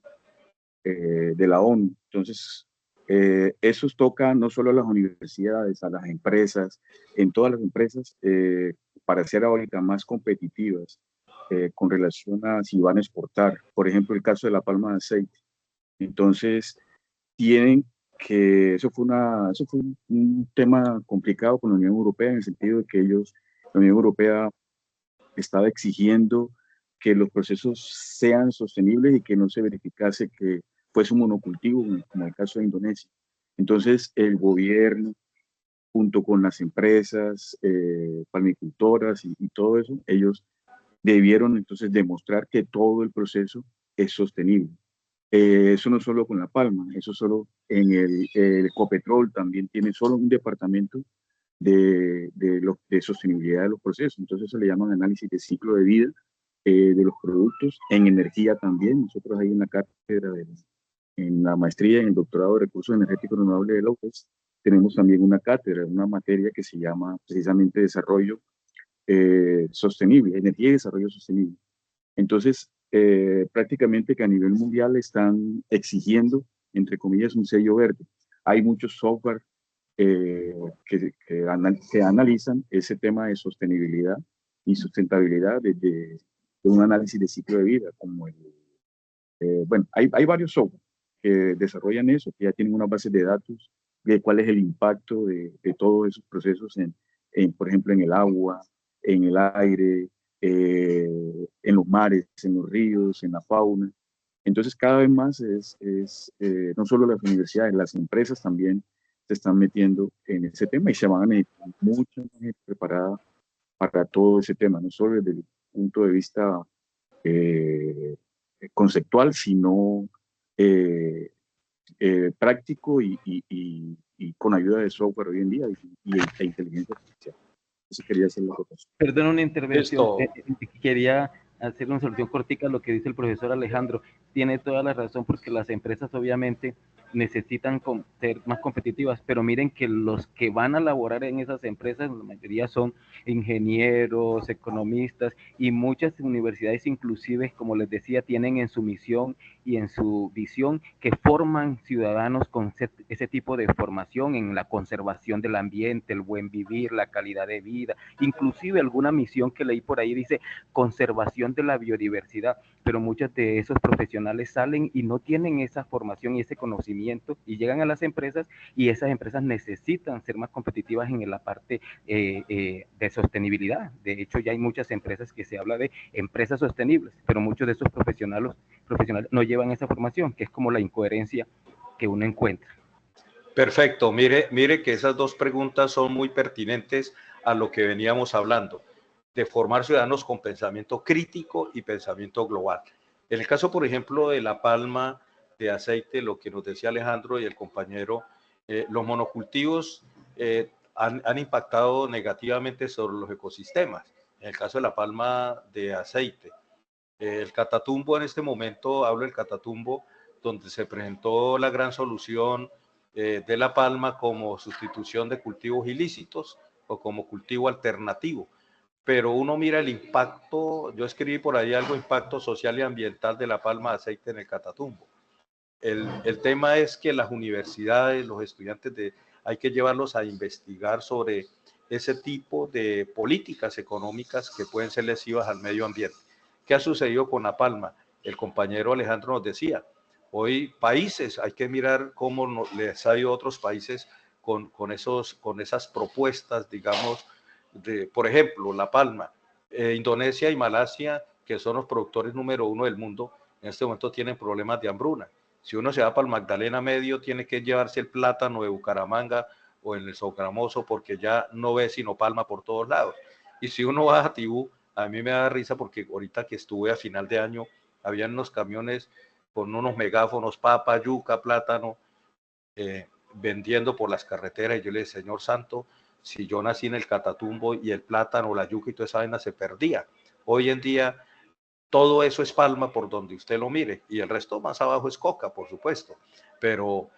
de la ONU. Entonces, eso toca no solo a las universidades, a las empresas, en todas las empresas, para ser ahorita más competitivas con relación a si van a exportar. Por ejemplo, el caso de la palma de aceite. Entonces, tienen eso fue un tema complicado con la Unión Europea en el sentido de que la Unión Europea estaba exigiendo que los procesos sean sostenibles y que no se verificase que fuese un monocultivo, como el caso de Indonesia. Entonces, el gobierno, junto con las empresas palmicultoras y todo eso, ellos debieron entonces demostrar que todo el proceso es sostenible. Eso no solo con la palma, eso solo en el Ecopetrol también tiene solo un departamento de sostenibilidad de los procesos. Entonces se le llaman análisis de ciclo de vida de los productos, en energía también. Nosotros ahí en la cátedra, en la maestría y en el doctorado de recursos energéticos renovables de la UPES, tenemos también una cátedra, una materia que se llama precisamente desarrollo sostenible, energía y desarrollo sostenible. Entonces, prácticamente que a nivel mundial están exigiendo, entre comillas, un sello verde. Hay muchos software que analizan ese tema de sostenibilidad y sustentabilidad de un análisis de ciclo de vida, como bueno, hay varios software que desarrollan eso, que ya tienen una base de datos de cuál es el impacto de todos esos procesos por ejemplo, en el agua, en el aire, en los mares, en los ríos, en la fauna. Entonces, cada vez más no solo las universidades, las empresas también se están metiendo en ese tema y se van a necesitar mucha gente preparada para todo ese tema, no solo desde el punto de vista eh, conceptual, sino eh, práctico y con ayuda de software hoy en día e inteligencia artificial. Eso quería hacer la acotación. Perdón, una intervención. Listo. Quería hacer una solución cortica a lo que dice el profesor Alejandro. Tiene toda la razón porque las empresas obviamente necesitan ser más competitivas, pero miren que los que van a laborar en esas empresas, la mayoría son ingenieros, economistas y muchas universidades inclusive, como les decía, tienen en su misión y en su visión que forman ciudadanos con ese tipo de formación en la conservación del ambiente, el buen vivir, la calidad de vida, inclusive alguna misión que leí por ahí dice conservación de la biodiversidad, pero muchos de esos profesionales salen y no tienen esa formación y ese conocimiento y llegan a las empresas y esas empresas necesitan ser más competitivas en la parte de sostenibilidad. De hecho, ya hay muchas empresas que se habla de empresas sostenibles, pero muchos de esos profesionales no llevan esa formación, que es como la incoherencia que uno encuentra. Perfecto. Mire que esas dos preguntas son muy pertinentes a lo que veníamos hablando, de formar ciudadanos con pensamiento crítico y pensamiento global. En el caso, por ejemplo, de la palma de aceite, lo que nos decía Alejandro y el compañero, los monocultivos han impactado negativamente sobre los ecosistemas. En el caso de la palma de aceite, el Catatumbo en este momento, hablo del Catatumbo, donde se presentó la gran solución de la palma como sustitución de cultivos ilícitos o como cultivo alternativo. Pero uno mira el impacto, yo escribí por ahí algo, impacto social y ambiental de la palma de aceite en el Catatumbo. El tema es que las universidades, los estudiantes hay que llevarlos a investigar sobre ese tipo de políticas económicas que pueden ser lesivas al medio ambiente. ¿Qué ha sucedido con la palma? El compañero Alejandro nos decía, hoy países, hay que mirar cómo les ha ido a otros países con esas propuestas, digamos, por ejemplo, la palma. Indonesia y Malasia, que son los productores número 1 del mundo, en este momento tienen problemas de hambruna. Si uno se va para el Magdalena Medio, tiene que llevarse el plátano de Bucaramanga o en el Sogamoso porque ya no ve sino palma por todos lados. Y si uno va a Tibú, a mí me da risa porque ahorita que estuve a final de año, habían unos camiones con unos megáfonos, papa, yuca, plátano, vendiendo por las carreteras, y yo le dije, Señor Santo, si yo nací en el Catatumbo y el plátano, la yuca y toda esa vaina se perdía. Hoy en día todo eso es palma por donde usted lo mire, y el resto más abajo es coca, por supuesto, pero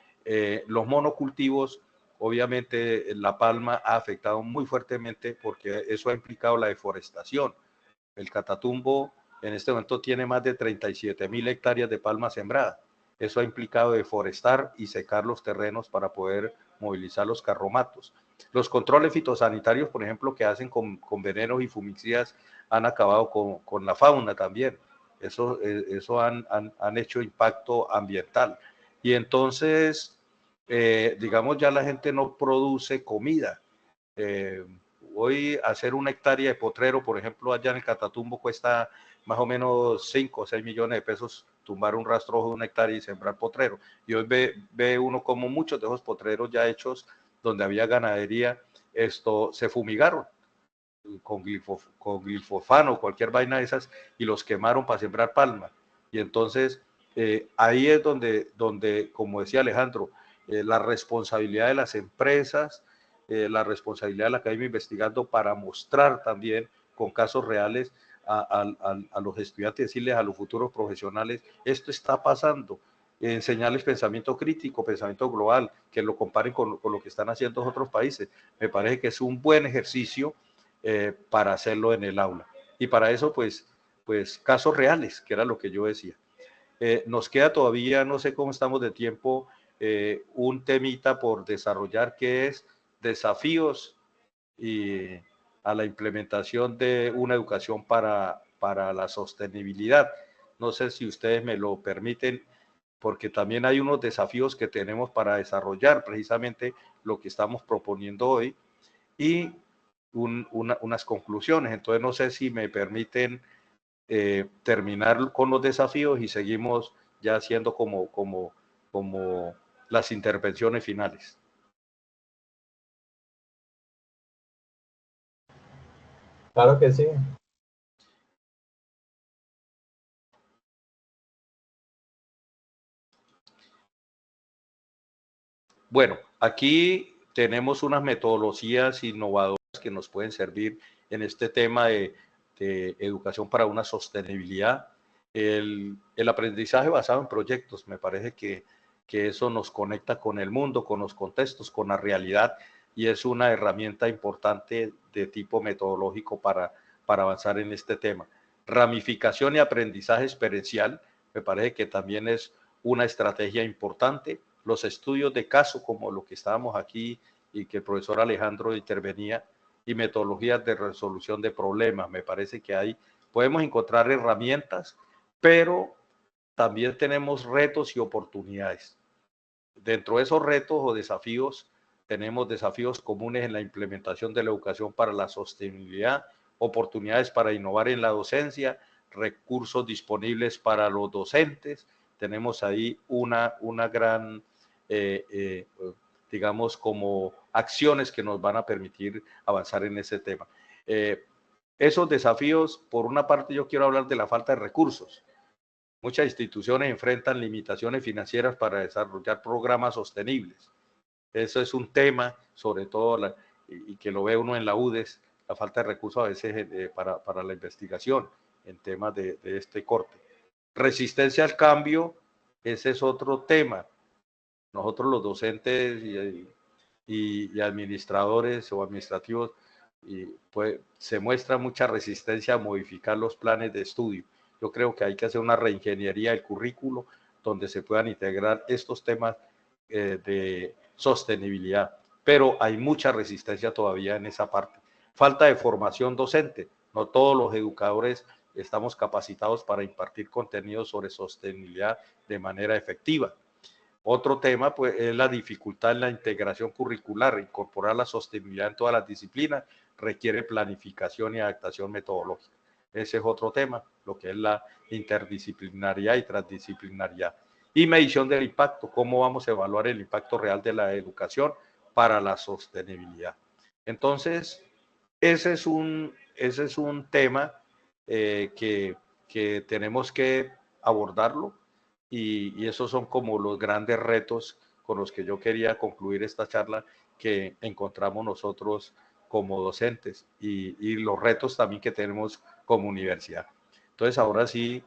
los monocultivos, obviamente la palma ha afectado muy fuertemente porque eso ha implicado la deforestación. El Catatumbo en este momento tiene más de 37.000 hectáreas de palma sembrada. Eso ha implicado deforestar y secar los terrenos para poder movilizar los carromatos. Los controles fitosanitarios, por ejemplo, que hacen con venenos y fumicidas, han acabado con la fauna también. Eso han hecho impacto ambiental. Y entonces, digamos, ya la gente no produce comida. Hoy hacer una hectárea de potrero, por ejemplo, allá en el Catatumbo cuesta más o menos 5 o 6 millones de pesos tumbar un rastrojo de una hectárea y sembrar potrero. Y hoy ve uno como muchos de esos potreros ya hechos donde había ganadería, se fumigaron con glifosano, cualquier vaina de esas, y los quemaron para sembrar palma. Y entonces ahí es donde, como decía Alejandro, la responsabilidad de las empresas, la responsabilidad de la Academia Investigando para mostrar también con casos reales a los estudiantes, decirles a los futuros profesionales, esto está pasando, enseñarles pensamiento crítico, pensamiento global, que lo comparen con lo que están haciendo otros países. Me parece que es un buen ejercicio para hacerlo en el aula. Y para eso, pues casos reales, que era lo que yo decía. Nos queda todavía, no sé cómo estamos de tiempo, un temita por desarrollar que es desafíos y a la implementación de una educación para la sostenibilidad. No sé si ustedes me lo permiten, porque también hay unos desafíos que tenemos para desarrollar precisamente lo que estamos proponiendo hoy y unas conclusiones. Entonces no sé si me permiten terminar con los desafíos y seguimos ya haciendo como las intervenciones finales. Claro que sí. Bueno, aquí tenemos unas metodologías innovadoras que nos pueden servir en este tema de educación para una sostenibilidad. El aprendizaje basado en proyectos, me parece que eso nos conecta con el mundo, con los contextos, con la realidad, y es una herramienta importante de tipo metodológico para avanzar en este tema. Ramificación y aprendizaje experiencial, me parece que también es una estrategia importante. Los estudios de caso, como lo que estábamos aquí y que el profesor Alejandro intervenía, y metodologías de resolución de problemas. Me parece que ahí podemos encontrar herramientas, pero también tenemos retos y oportunidades. Dentro de esos retos o desafíos, tenemos desafíos comunes en la implementación de la educación para la sostenibilidad, oportunidades para innovar en la docencia, recursos disponibles para los docentes. Tenemos ahí una gran, digamos, como acciones que nos van a permitir avanzar en ese tema. Esos desafíos, por una parte, yo quiero hablar de la falta de recursos. Muchas instituciones enfrentan limitaciones financieras para desarrollar programas sostenibles. Eso es un tema, sobre todo, y que lo ve uno en la UDES, la falta de recursos a veces para la investigación en temas de este corte. Resistencia al cambio, ese es otro tema. Nosotros los docentes y administradores o administrativos, pues, se muestra mucha resistencia a modificar los planes de estudio. Yo creo que hay que hacer una reingeniería del currículo donde se puedan integrar estos temas de sostenibilidad, pero hay mucha resistencia todavía en esa parte. Falta de formación docente. No todos los educadores estamos capacitados para impartir contenidos sobre sostenibilidad de manera efectiva. Otro tema, pues, es la dificultad en la integración curricular. Incorporar la sostenibilidad en todas las disciplinas requiere planificación y adaptación metodológica. Ese es otro tema, lo que es la interdisciplinariedad y transdisciplinariedad. Y medición del impacto, cómo vamos a evaluar el impacto real de la educación para la sostenibilidad. Entonces, ese es un tema que tenemos que abordarlo, y esos son como los grandes retos con los que yo quería concluir esta charla, que encontramos nosotros como docentes y los retos también que tenemos como universidad. Entonces, ahora sí,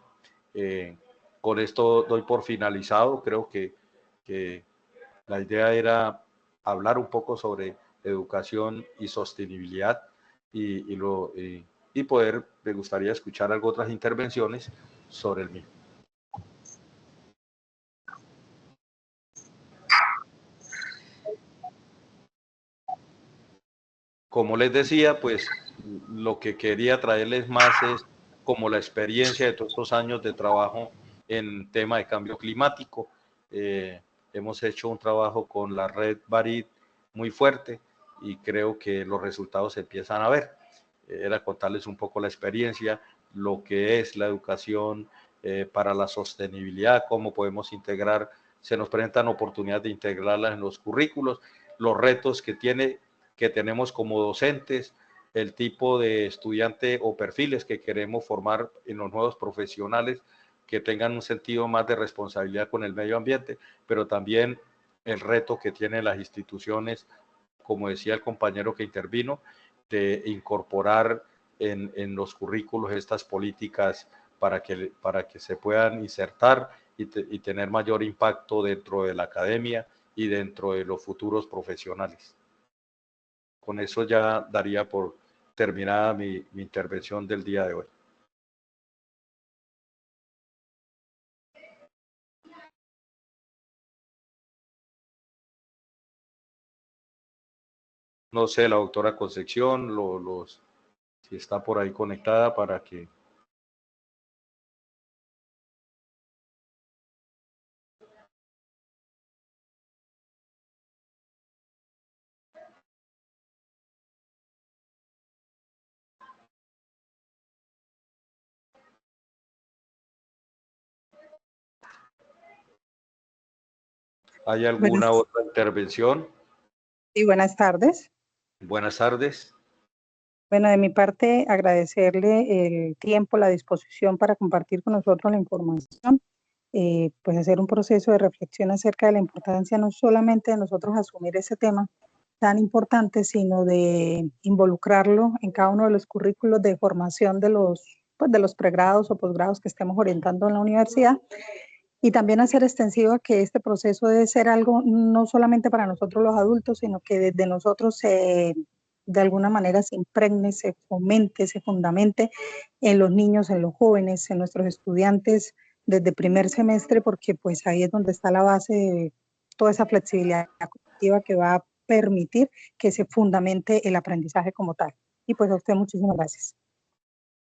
con esto doy por finalizado. Creo que la idea era hablar un poco sobre educación y sostenibilidad y poder, me gustaría escuchar algo otras intervenciones sobre el mismo. Como les decía, pues lo que quería traerles más es como la experiencia de todos estos años de trabajo en tema de cambio climático. Hemos hecho un trabajo con la red Barit muy fuerte y creo que los resultados se empiezan a ver. Era contarles un poco la experiencia, lo que es la educación para la sostenibilidad, cómo podemos integrar, se nos presentan oportunidades de integrarlas en los currículos, los retos que tenemos como docentes, el tipo de estudiante o perfiles que queremos formar en los nuevos profesionales que tengan un sentido más de responsabilidad con el medio ambiente, pero también el reto que tienen las instituciones, como decía el compañero que intervino, de incorporar en los currículos estas políticas para que se puedan insertar y tener mayor impacto dentro de la academia y dentro de los futuros profesionales. Con eso ya daría por terminada mi intervención del día de hoy. No sé, la doctora Concepción, si está por ahí conectada para que... ¿Hay alguna otra intervención? Sí, buenas tardes. Buenas tardes. Bueno, de mi parte, agradecerle el tiempo, la disposición para compartir con nosotros la información, pues hacer un proceso de reflexión acerca de la importancia no solamente de nosotros asumir ese tema tan importante, sino de involucrarlo en cada uno de los currículos de formación de los pregrados o posgrados que estemos orientando en la universidad. Y también hacer extensivo que este proceso debe ser algo no solamente para nosotros los adultos, sino que desde nosotros de alguna manera se impregne, se fomente, se fundamente en los niños, en los jóvenes, en nuestros estudiantes desde primer semestre, porque pues ahí es donde está la base de toda esa flexibilidad cognitiva que va a permitir que se fundamente el aprendizaje como tal. Y pues a usted muchísimas gracias.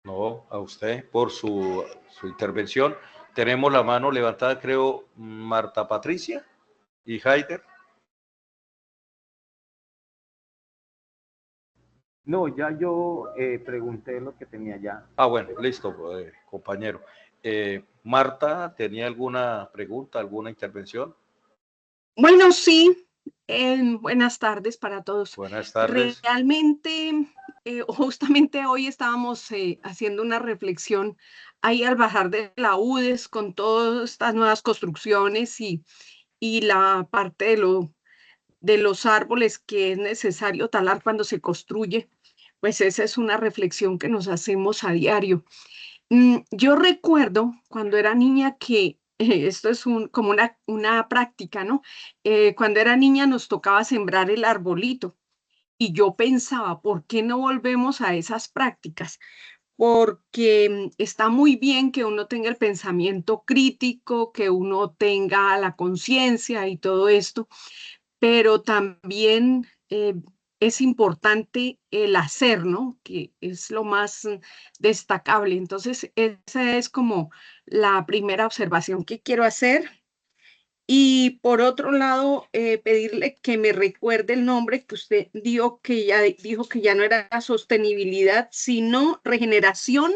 No, a usted por su intervención. Tenemos la mano levantada, creo, Marta Patricia y Haider. No, ya yo pregunté lo que tenía ya. Ah, bueno, listo, compañero. Marta, ¿tenía alguna pregunta, alguna intervención? Bueno, sí. Buenas tardes para todos. Buenas tardes. Realmente, justamente hoy estábamos haciendo una reflexión ahí al bajar de la UDES con todas estas nuevas construcciones y la parte de los árboles que es necesario talar cuando se construye. Pues esa es una reflexión que nos hacemos a diario. Yo recuerdo cuando era niña que esto es como una práctica, ¿no? Cuando era niña nos tocaba sembrar el arbolito y yo pensaba, ¿por qué no volvemos a esas prácticas? Porque está muy bien que uno tenga el pensamiento crítico, que uno tenga la conciencia y todo esto, pero también es importante el hacer, ¿no? Que es lo más destacable. Entonces, esa es como la primera observación que quiero hacer. Y por otro lado, pedirle que me recuerde el nombre que usted dijo que ya no era sostenibilidad, sino regeneración.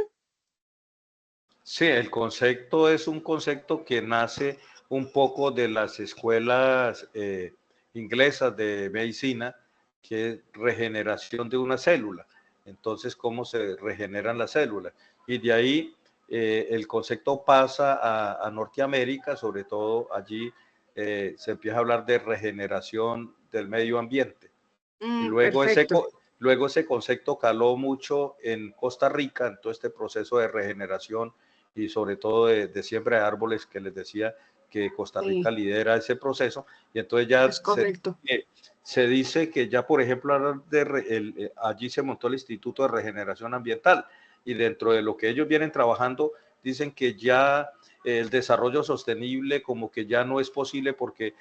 Sí, el concepto es un concepto que nace un poco de las escuelas inglesas de medicina, que es regeneración de una célula. Entonces, ¿cómo se regeneran las células? Y de ahí el concepto pasa a Norteamérica, sobre todo allí se empieza a hablar de regeneración del medio ambiente. Y luego ese concepto caló mucho en Costa Rica, en todo este proceso de regeneración y sobre todo de siembra de árboles, que les decía que Costa Rica lidera ese proceso. Y entonces ya se dice que ya, por ejemplo, allí se montó el Instituto de Regeneración Ambiental, y dentro de lo que ellos vienen trabajando, dicen que ya el desarrollo sostenible como que ya no es posible porque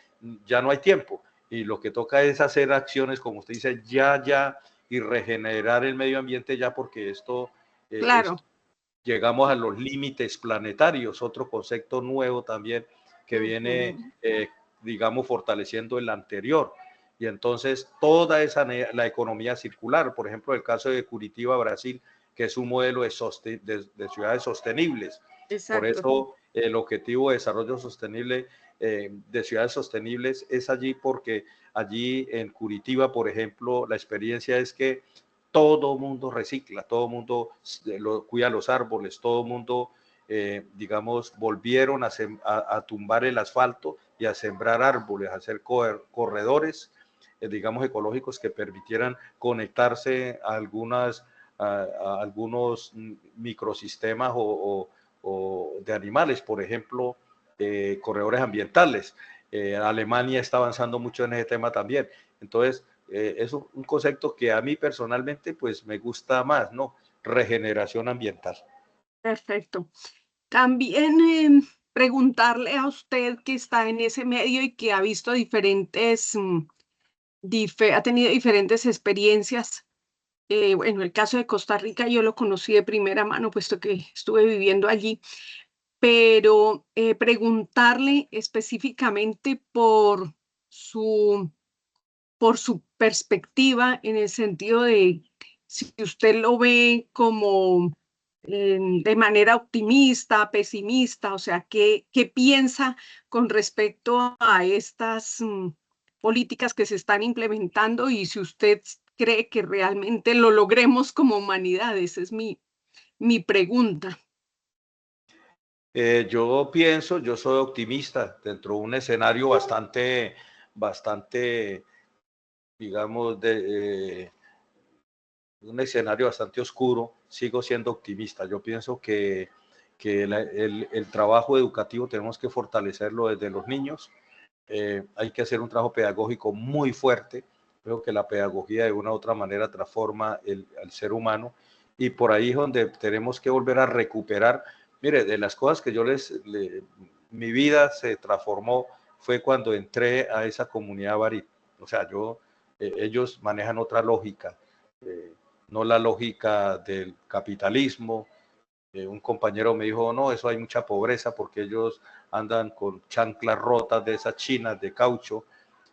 ya no hay tiempo. Y lo que toca es hacer acciones, como usted dice, ya, y regenerar el medio ambiente ya, porque esto, llegamos a los límites planetarios, otro concepto nuevo también que viene, digamos, fortaleciendo el anterior. Y entonces toda la economía circular, por ejemplo, el caso de Curitiba, Brasil, que es un modelo de ciudades sostenibles. Exacto. Por eso el objetivo de desarrollo sostenible de ciudades sostenibles es allí, porque allí en Curitiba, por ejemplo, la experiencia es que todo mundo recicla, todo mundo cuida los árboles, todo mundo, digamos, volvieron a tumbar el asfalto y a sembrar árboles, a hacer corredores, digamos, ecológicos que permitieran conectarse a algunos microsistemas o de animales, por ejemplo, corredores ambientales. Alemania está avanzando mucho en ese tema también. Entonces, es un concepto que a mí personalmente pues me gusta más, ¿no? Regeneración ambiental. Perfecto. También preguntarle a usted, que está en ese medio y que ha visto ha tenido diferentes experiencias. Bueno, el caso de Costa Rica yo lo conocí de primera mano, puesto que estuve viviendo allí, pero preguntarle específicamente por su perspectiva, en el sentido de si usted lo ve como de manera optimista, pesimista, o sea, ¿qué piensa con respecto a estas políticas que se están implementando, y si usted cree que realmente lo logremos como humanidad? Esa es mi pregunta. Yo soy optimista dentro de un escenario bastante, digamos, un escenario bastante oscuro. Sigo siendo optimista. Yo pienso que el trabajo educativo tenemos que fortalecerlo desde los niños. Hay que hacer un trabajo pedagógico muy fuerte. Creo que la pedagogía de una u otra manera transforma al ser humano, y por ahí es donde tenemos que volver a recuperar. Mire, de las cosas que mi vida se transformó fue cuando entré a esa comunidad Barit. O sea, ellos manejan otra lógica, no la lógica del capitalismo. Un compañero me dijo, no, eso hay mucha pobreza porque ellos andan con chanclas rotas de esas chinas de caucho.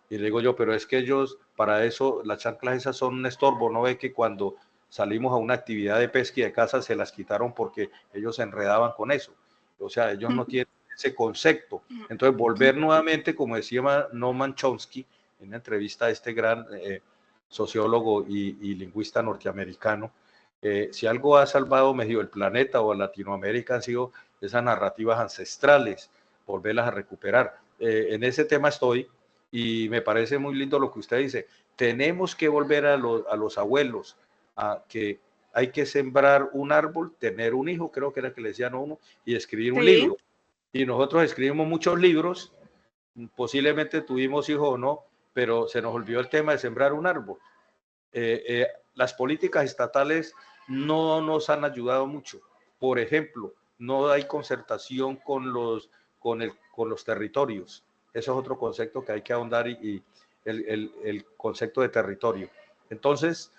Y le digo yo, pero es que ellos, para eso, las chanclas esas son un estorbo. ¿No ve que cuando salimos a una actividad de pesca y de caza se las quitaron porque ellos se enredaban con eso? O sea, ellos no tienen ese concepto. Entonces, volver nuevamente, como decía Noam Chomsky en una entrevista a este gran sociólogo y lingüista norteamericano, si algo ha salvado medio el planeta o Latinoamérica han sido esas narrativas ancestrales, volverlas a recuperar. En ese tema estoy, y me parece muy lindo lo que usted dice. Tenemos que volver a los abuelos, a que hay que sembrar un árbol, tener un hijo, creo que era que le decían a uno, y escribir un libro. Y nosotros escribimos muchos libros, posiblemente tuvimos hijos o no, pero se nos olvidó el tema de sembrar un árbol. Las políticas estatales no nos han ayudado mucho. Por ejemplo, no hay concertación con los territorios. Eso es otro concepto que hay que ahondar, y el concepto de territorio. Entonces,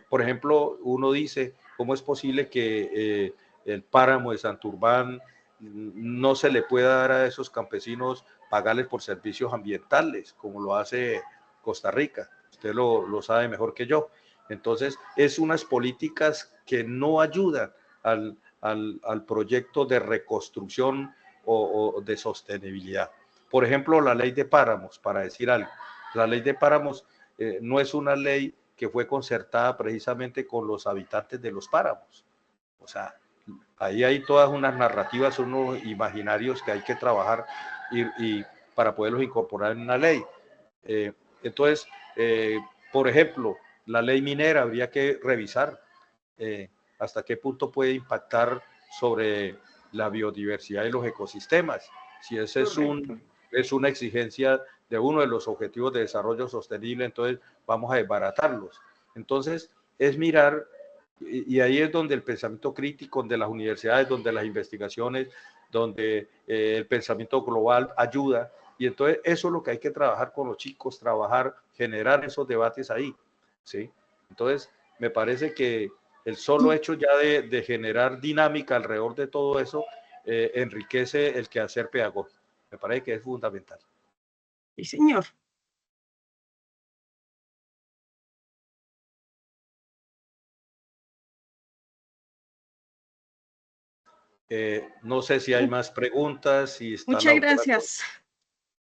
por ejemplo, uno dice, ¿cómo es posible que el páramo de Santurbán no se le pueda dar a esos campesinos pagarles por servicios ambientales, como lo hace Costa Rica? Usted lo sabe mejor que yo. Entonces, es unas políticas que no ayudan al proyecto de reconstrucción o de sostenibilidad. Por ejemplo, la ley de páramos, para decir algo. La ley de páramos no es una ley que fue concertada precisamente con los habitantes de los páramos. O sea, ahí hay todas unas narrativas, unos imaginarios que hay que trabajar, y para poderlos incorporar en una ley. Entonces, por ejemplo, la ley minera habría que revisar hasta qué punto puede impactar sobre la biodiversidad y los ecosistemas. Si ese es una exigencia de uno de los objetivos de desarrollo sostenible, entonces vamos a desbaratarlos. Entonces, es mirar, y ahí es donde el pensamiento crítico, donde las universidades, donde las investigaciones, donde el pensamiento global ayuda. Y entonces eso es lo que hay que trabajar con los chicos, generar esos debates ahí, ¿sí? Entonces, me parece que el solo hecho ya de generar dinámica alrededor de todo eso enriquece el quehacer pedagógico. Me parece que es fundamental. Sí, señor. No sé si hay más preguntas. Si está Muchas gracias.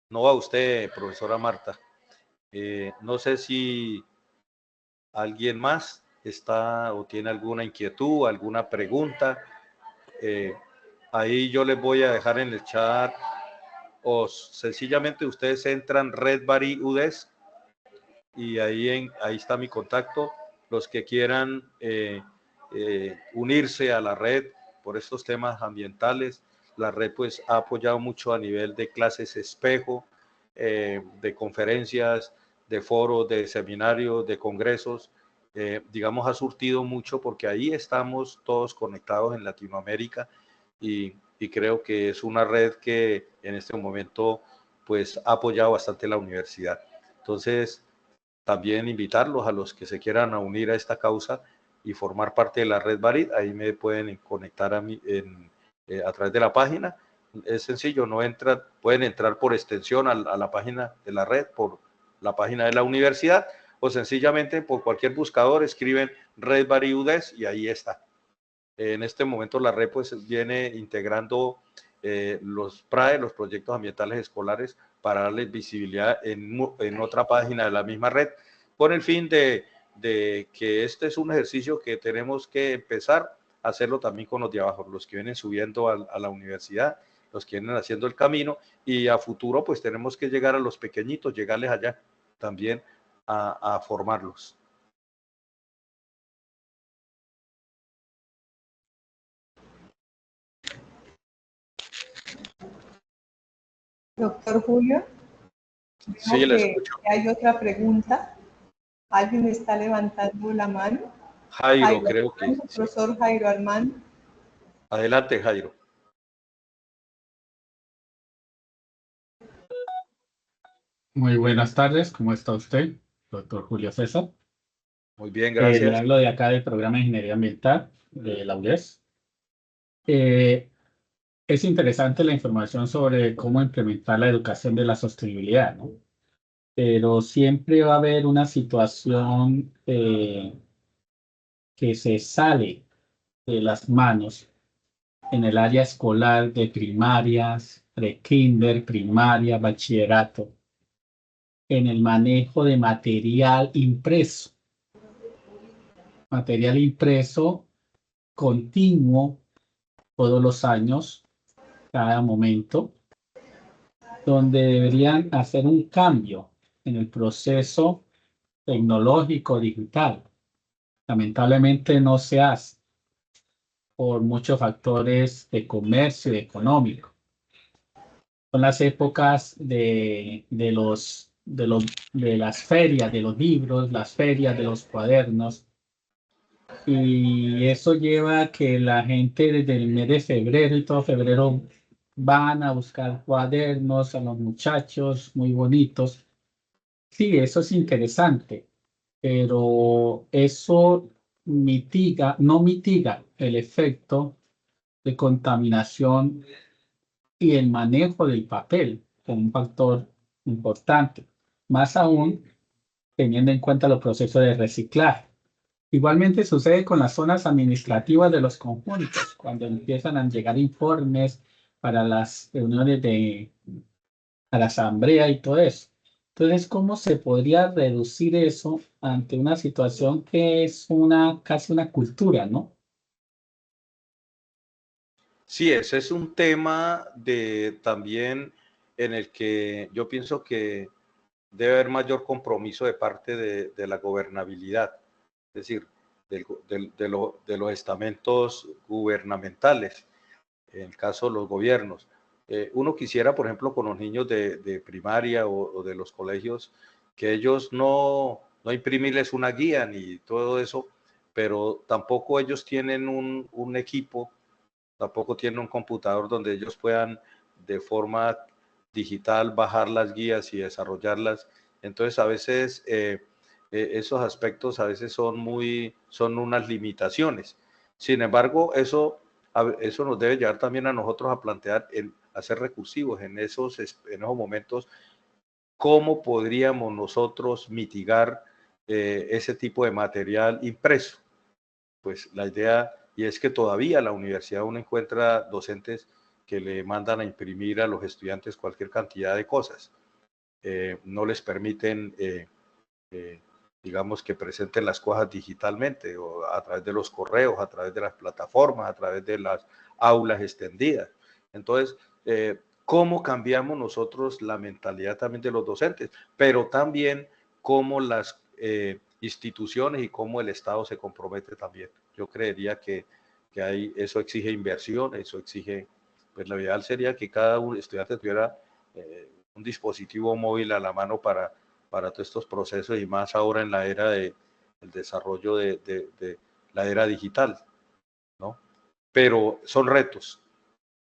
No, a usted, profesora Marta. No sé si alguien más está o tiene alguna inquietud, alguna pregunta. Ahí yo les voy a dejar en el chat, o sencillamente ustedes entran Red Bari UDES y ahí está mi contacto. Los que quieran unirse a la red por estos temas ambientales, la red pues ha apoyado mucho a nivel de clases espejo, de conferencias, de foros, de seminarios, de congresos. Digamos, ha surtido mucho porque ahí estamos todos conectados en Latinoamérica y creo que es una red que en este momento pues ha apoyado bastante la universidad. Entonces, también invitarlos a los que se quieran unir a esta causa y formar parte de la red Barit. Ahí me pueden conectar a mí a través de la página. Es sencillo, pueden entrar por extensión a la página de la red, por la página de la universidad, o sencillamente por cualquier buscador escriben Red Barit UDES y ahí está. En este momento la red pues viene integrando los PRAE, los proyectos ambientales escolares, para darles visibilidad en otra página de la misma red, con el fin de que este es un ejercicio que tenemos que empezar a hacerlo también con los de abajo, los que vienen subiendo a la universidad, los que vienen haciendo el camino, y a futuro pues tenemos que llegar a los pequeñitos, llegarles allá también a formarlos. Doctor Julio, sí, le escucho. Hay otra pregunta. ¿Alguien está levantando la mano? Jairo creo que sí. Profesor Jairo Armando. Adelante, Jairo. Muy buenas tardes, ¿cómo está usted, doctor Julio César? Muy bien, gracias. Le hablo de acá del programa de Ingeniería Ambiental de la UDES. Es interesante la información sobre cómo implementar la educación de la sostenibilidad, ¿no? Pero siempre va a haber una situación que se sale de las manos en el área escolar de primarias, pre-kinder, primaria, bachillerato, en el manejo de material impreso. Material impreso continuo todos los años, cada momento, donde deberían hacer un cambio en el proceso tecnológico digital. Lamentablemente no se hace por muchos factores de comercio y económico. Son las épocas de las ferias de los libros, las ferias de los cuadernos, y eso lleva a que la gente desde el mes de febrero y todo febrero van a buscar cuadernos a los muchachos muy bonitos. Sí, eso es interesante, pero eso no mitiga el efecto de contaminación y el manejo del papel como un factor importante, más aún teniendo en cuenta los procesos de reciclaje. Igualmente sucede con las zonas administrativas de los conjuntos, cuando empiezan a llegar informes para las reuniones a la asamblea y todo eso. Entonces, ¿cómo se podría reducir eso ante una situación que es casi una cultura, ¿no? Sí, ese es un tema de también en el que yo pienso que debe haber mayor compromiso de parte de la gobernabilidad, es decir, de los estamentos gubernamentales, en el caso de los gobiernos. Uno quisiera, por ejemplo, con los niños de primaria o de los colegios, que ellos no imprimirles una guía ni todo eso, pero tampoco ellos tienen un equipo, tampoco tienen un computador donde ellos puedan de forma digital bajar las guías y desarrollarlas. Entonces, a veces esos aspectos a veces son unas limitaciones. Sin embargo, eso nos debe llevar también a nosotros a plantear, a ser recursivos en esos momentos, cómo podríamos nosotros mitigar ese tipo de material impreso. Pues la idea, y es que todavía la universidad uno encuentra docentes que le mandan a imprimir a los estudiantes cualquier cantidad de cosas. No les permiten, digamos, que presenten las cosas digitalmente o a través de los correos, a través de las plataformas, a través de las aulas extendidas. Entonces, ¿cómo cambiamos nosotros la mentalidad también de los docentes? Pero también cómo las instituciones y cómo el Estado se compromete también. Yo creería que eso exige inversión, eso exige, pues lo ideal sería que cada estudiante tuviera un dispositivo móvil a la mano para todos estos procesos, y más ahora en la era del desarrollo de la era digital, ¿no? Pero son retos.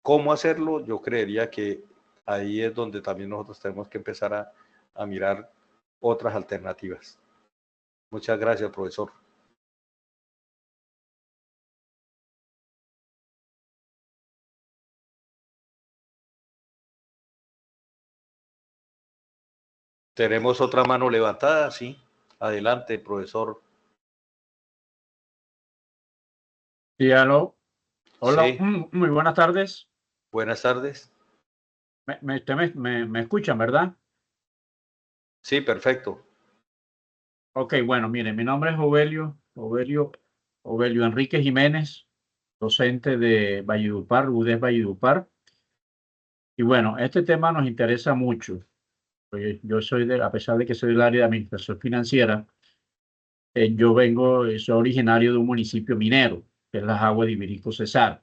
¿Cómo hacerlo? Yo creería que ahí es donde también nosotros tenemos que empezar a mirar otras alternativas. Muchas gracias, profesor. Tenemos otra mano levantada, sí. Adelante, profesor. Sí, aló. Hola, Sí. muy buenas tardes. Buenas tardes. Me escuchan, ¿verdad? Sí, perfecto. Ok, bueno, mire, mi nombre es Ovelio Enrique Jiménez, docente de Valledupar, UDES Valledupar. Y bueno, este tema nos interesa mucho. Yo soy a pesar de que soy del área de administración financiera, soy originario de un municipio minero, que es Las Aguas de Ibirico Cesar.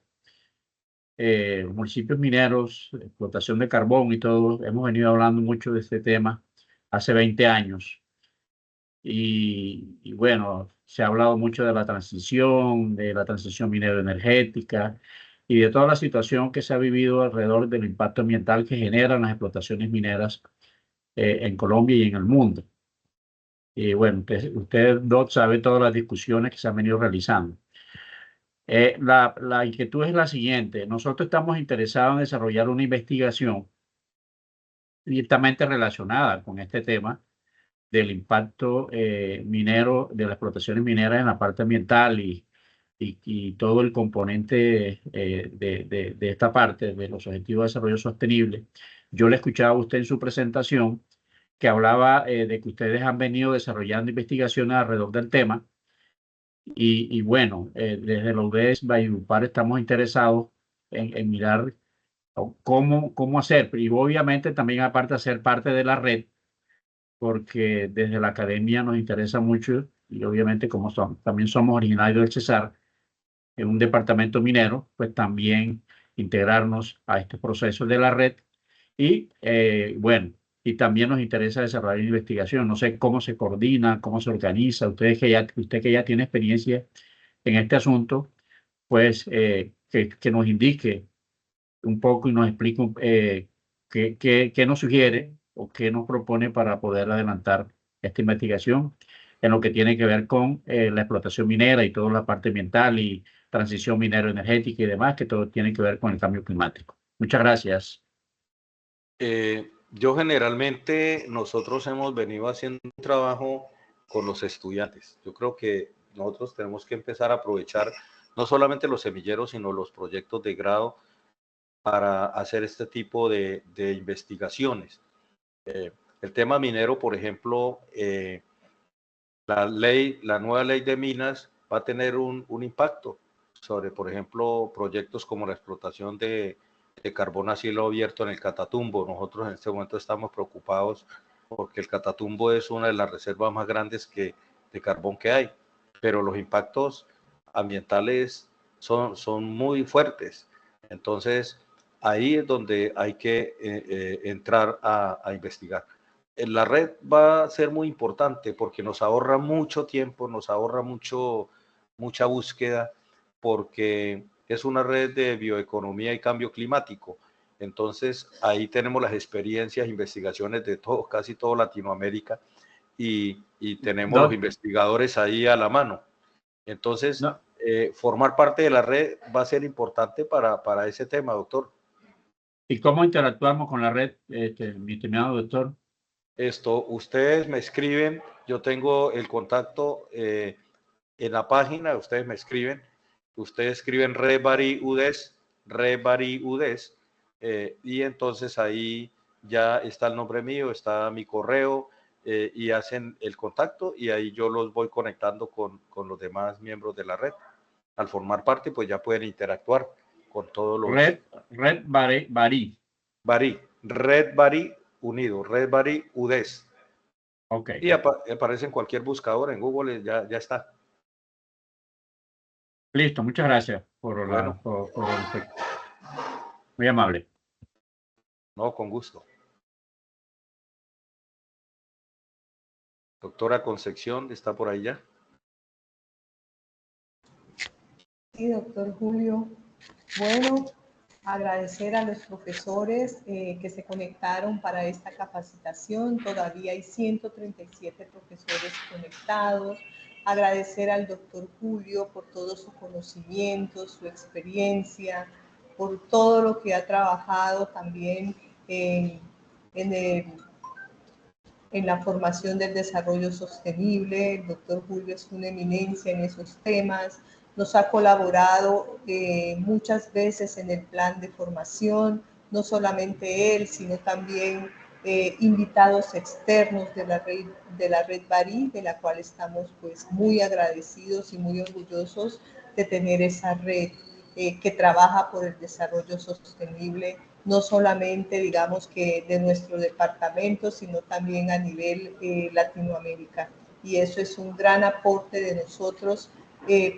Municipios mineros, explotación de carbón y todo, hemos venido hablando mucho de este tema hace 20 años. Y bueno, se ha hablado mucho de la transición minero-energética y de toda la situación que se ha vivido alrededor del impacto ambiental que generan las explotaciones mineras en Colombia y en el mundo. Y bueno, usted, Doc, sabe todas las discusiones que se han venido realizando. La inquietud es la siguiente. Nosotros estamos interesados en desarrollar una investigación directamente relacionada con este tema del impacto minero, de las explotaciones mineras en la parte ambiental y todo el componente de esta parte de los Objetivos de Desarrollo Sostenible. Yo le escuchaba a usted en su presentación que hablaba de que ustedes han venido desarrollando investigaciones alrededor del tema. Y bueno, desde la UDES Valledupar estamos interesados en mirar cómo hacer. Y obviamente también aparte de ser parte de la red, porque desde la academia nos interesa mucho y obviamente como también somos originarios del Cesar, en un departamento minero, pues también integrarnos a este proceso de la red. Y bueno, y también nos interesa desarrollar investigación. No sé cómo se coordina, cómo se organiza. Usted que ya tiene experiencia en este asunto, pues que nos indique un poco y nos explique qué nos sugiere o qué nos propone para poder adelantar esta investigación en lo que tiene que ver con la explotación minera y toda la parte ambiental y transición minero-energética y demás, que todo tiene que ver con el cambio climático. Muchas gracias. Yo generalmente, nosotros hemos venido haciendo un trabajo con los estudiantes. Yo creo que nosotros tenemos que empezar a aprovechar no solamente los semilleros, sino los proyectos de grado para hacer este tipo de investigaciones. El tema minero, por ejemplo, la nueva ley de minas va a tener un impacto sobre, por ejemplo, proyectos como la explotación de de carbón a cielo abierto en el Catatumbo. Nosotros en este momento estamos preocupados porque el Catatumbo es una de las reservas más grandes de carbón que hay, pero los impactos ambientales son muy fuertes. Entonces, ahí es donde hay que entrar a investigar. La red va a ser muy importante porque nos ahorra mucho tiempo, nos ahorra mucha búsqueda, porque es una red de bioeconomía y cambio climático. Entonces, ahí tenemos las experiencias, investigaciones de todo, casi toda Latinoamérica, y tenemos los investigadores ahí a la mano. Entonces, formar parte de la red va a ser importante para ese tema, doctor. ¿Y cómo interactuamos con la red, mi estimado doctor? Ustedes me escriben, yo tengo el contacto en la página, ustedes me escriben, ustedes escriben Red Bari UDES, y entonces ahí ya está el nombre mío, está mi correo, y hacen el contacto y ahí yo los voy conectando con los demás miembros de la red. Al formar parte, pues ya pueden interactuar con todos los... Red Bari unido, Red Bari UDES. Ok. Y aparece en cualquier buscador, en Google, ya está. Listo, muchas gracias por muy amable. No, con gusto. Doctora Concepción, ¿está por ahí ya? Sí, doctor Julio. Bueno, agradecer a los profesores que se conectaron para esta capacitación. Todavía hay 137 profesores conectados. Agradecer al doctor Julio por todo su conocimiento, su experiencia, por todo lo que ha trabajado también en la formación del desarrollo sostenible. El doctor Julio es una eminencia en esos temas. Nos ha colaborado muchas veces en el plan de formación, no solamente él, sino también invitados externos de la red Bari, de la cual estamos pues muy agradecidos y muy orgullosos de tener esa red que trabaja por el desarrollo sostenible, no solamente digamos que de nuestro departamento, sino también a nivel Latinoamérica. Y eso es un gran aporte de nosotros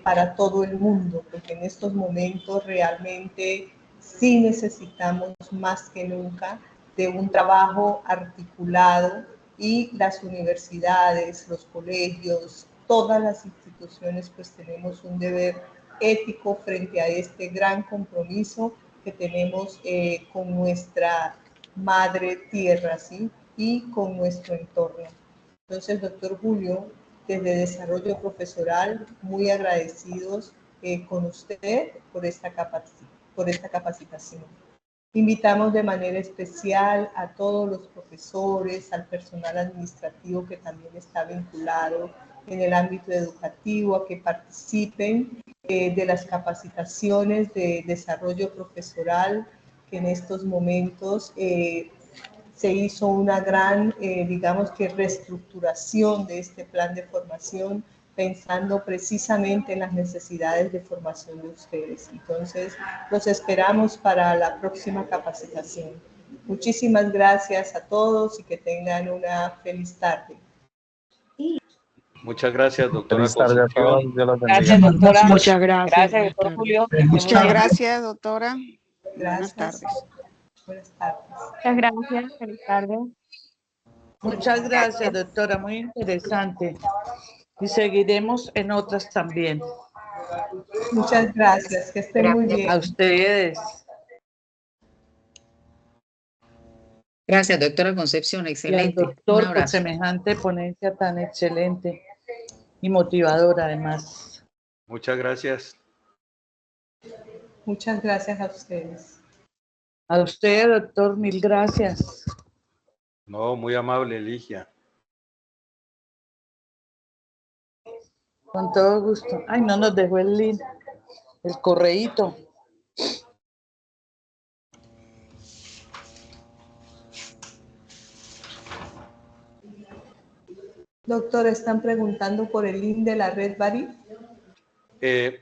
para todo el mundo, porque en estos momentos realmente sí necesitamos más que nunca de un trabajo articulado, y las universidades, los colegios, todas las instituciones pues tenemos un deber ético frente a este gran compromiso que tenemos con nuestra madre tierra, ¿sí? Y con nuestro entorno. Entonces, doctor Julio, desde Desarrollo Profesoral, muy agradecidos con usted por esta capacitación. Invitamos de manera especial a todos los profesores, al personal administrativo que también está vinculado en el ámbito educativo, a que participen de las capacitaciones de desarrollo profesoral, que en estos momentos se hizo una gran, digamos que reestructuración de este plan de formación, pensando precisamente en las necesidades de formación de ustedes. Entonces, los esperamos para la próxima capacitación. Muchísimas gracias a todos y que tengan una feliz tarde. Muchas gracias, doctora Feliz tarde a todos. Concepción. Gracias, doctora. Muchas gracias. Gracias, doctor Julio. Muchas gracias, doctora. Gracias. Buenas tardes. Buenas tardes. Muchas gracias. Feliz tarde. Muchas gracias, doctora. Muy interesante. Y seguiremos en otras también. Muchas gracias. Que estén muy bien. A ustedes. Gracias, doctora Concepción. Excelente. Y al doctor Un por abrazo. semejante ponencia tan excelente y motivadora, además. Muchas gracias. Muchas gracias a ustedes. A usted, doctor, mil gracias. No, muy amable, Ligia. Con todo gusto. Ay, no nos dejó el link, el correíto. Doctor, están preguntando por el link de la red Bari.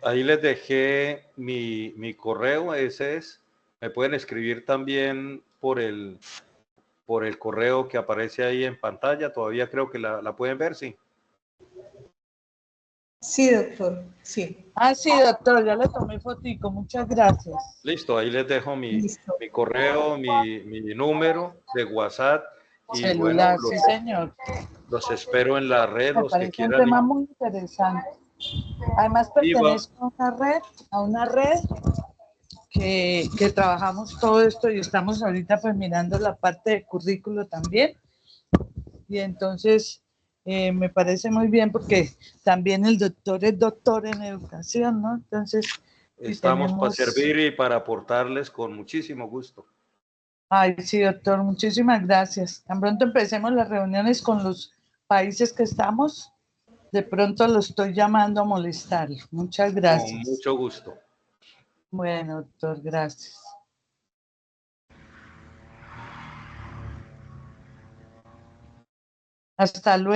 Ahí les dejé mi correo, ese es. Me pueden escribir también por el correo que aparece ahí en pantalla. Todavía creo que la pueden ver, sí. Sí, doctor, sí. Ah, sí, doctor, ya le tomé fotico, muchas gracias. Listo, ahí les dejo mi Listo. correo, mi número de WhatsApp y Celular, bueno, sí, señor. los espero en la red, Me los que parece un quieran. tema muy interesante. Además, pertenezco a una red que trabajamos todo esto y estamos ahorita pues mirando la parte de currículo también. Y entonces me parece muy bien porque también el doctor es doctor en educación, ¿no? Entonces, Estamos para servir y para aportarles con muchísimo gusto. Ay, sí, doctor, muchísimas gracias. Tan pronto empecemos las reuniones con los países que estamos, de pronto lo estoy llamando a molestar. Muchas gracias. Con mucho gusto. Bueno, doctor, gracias. Hasta luego.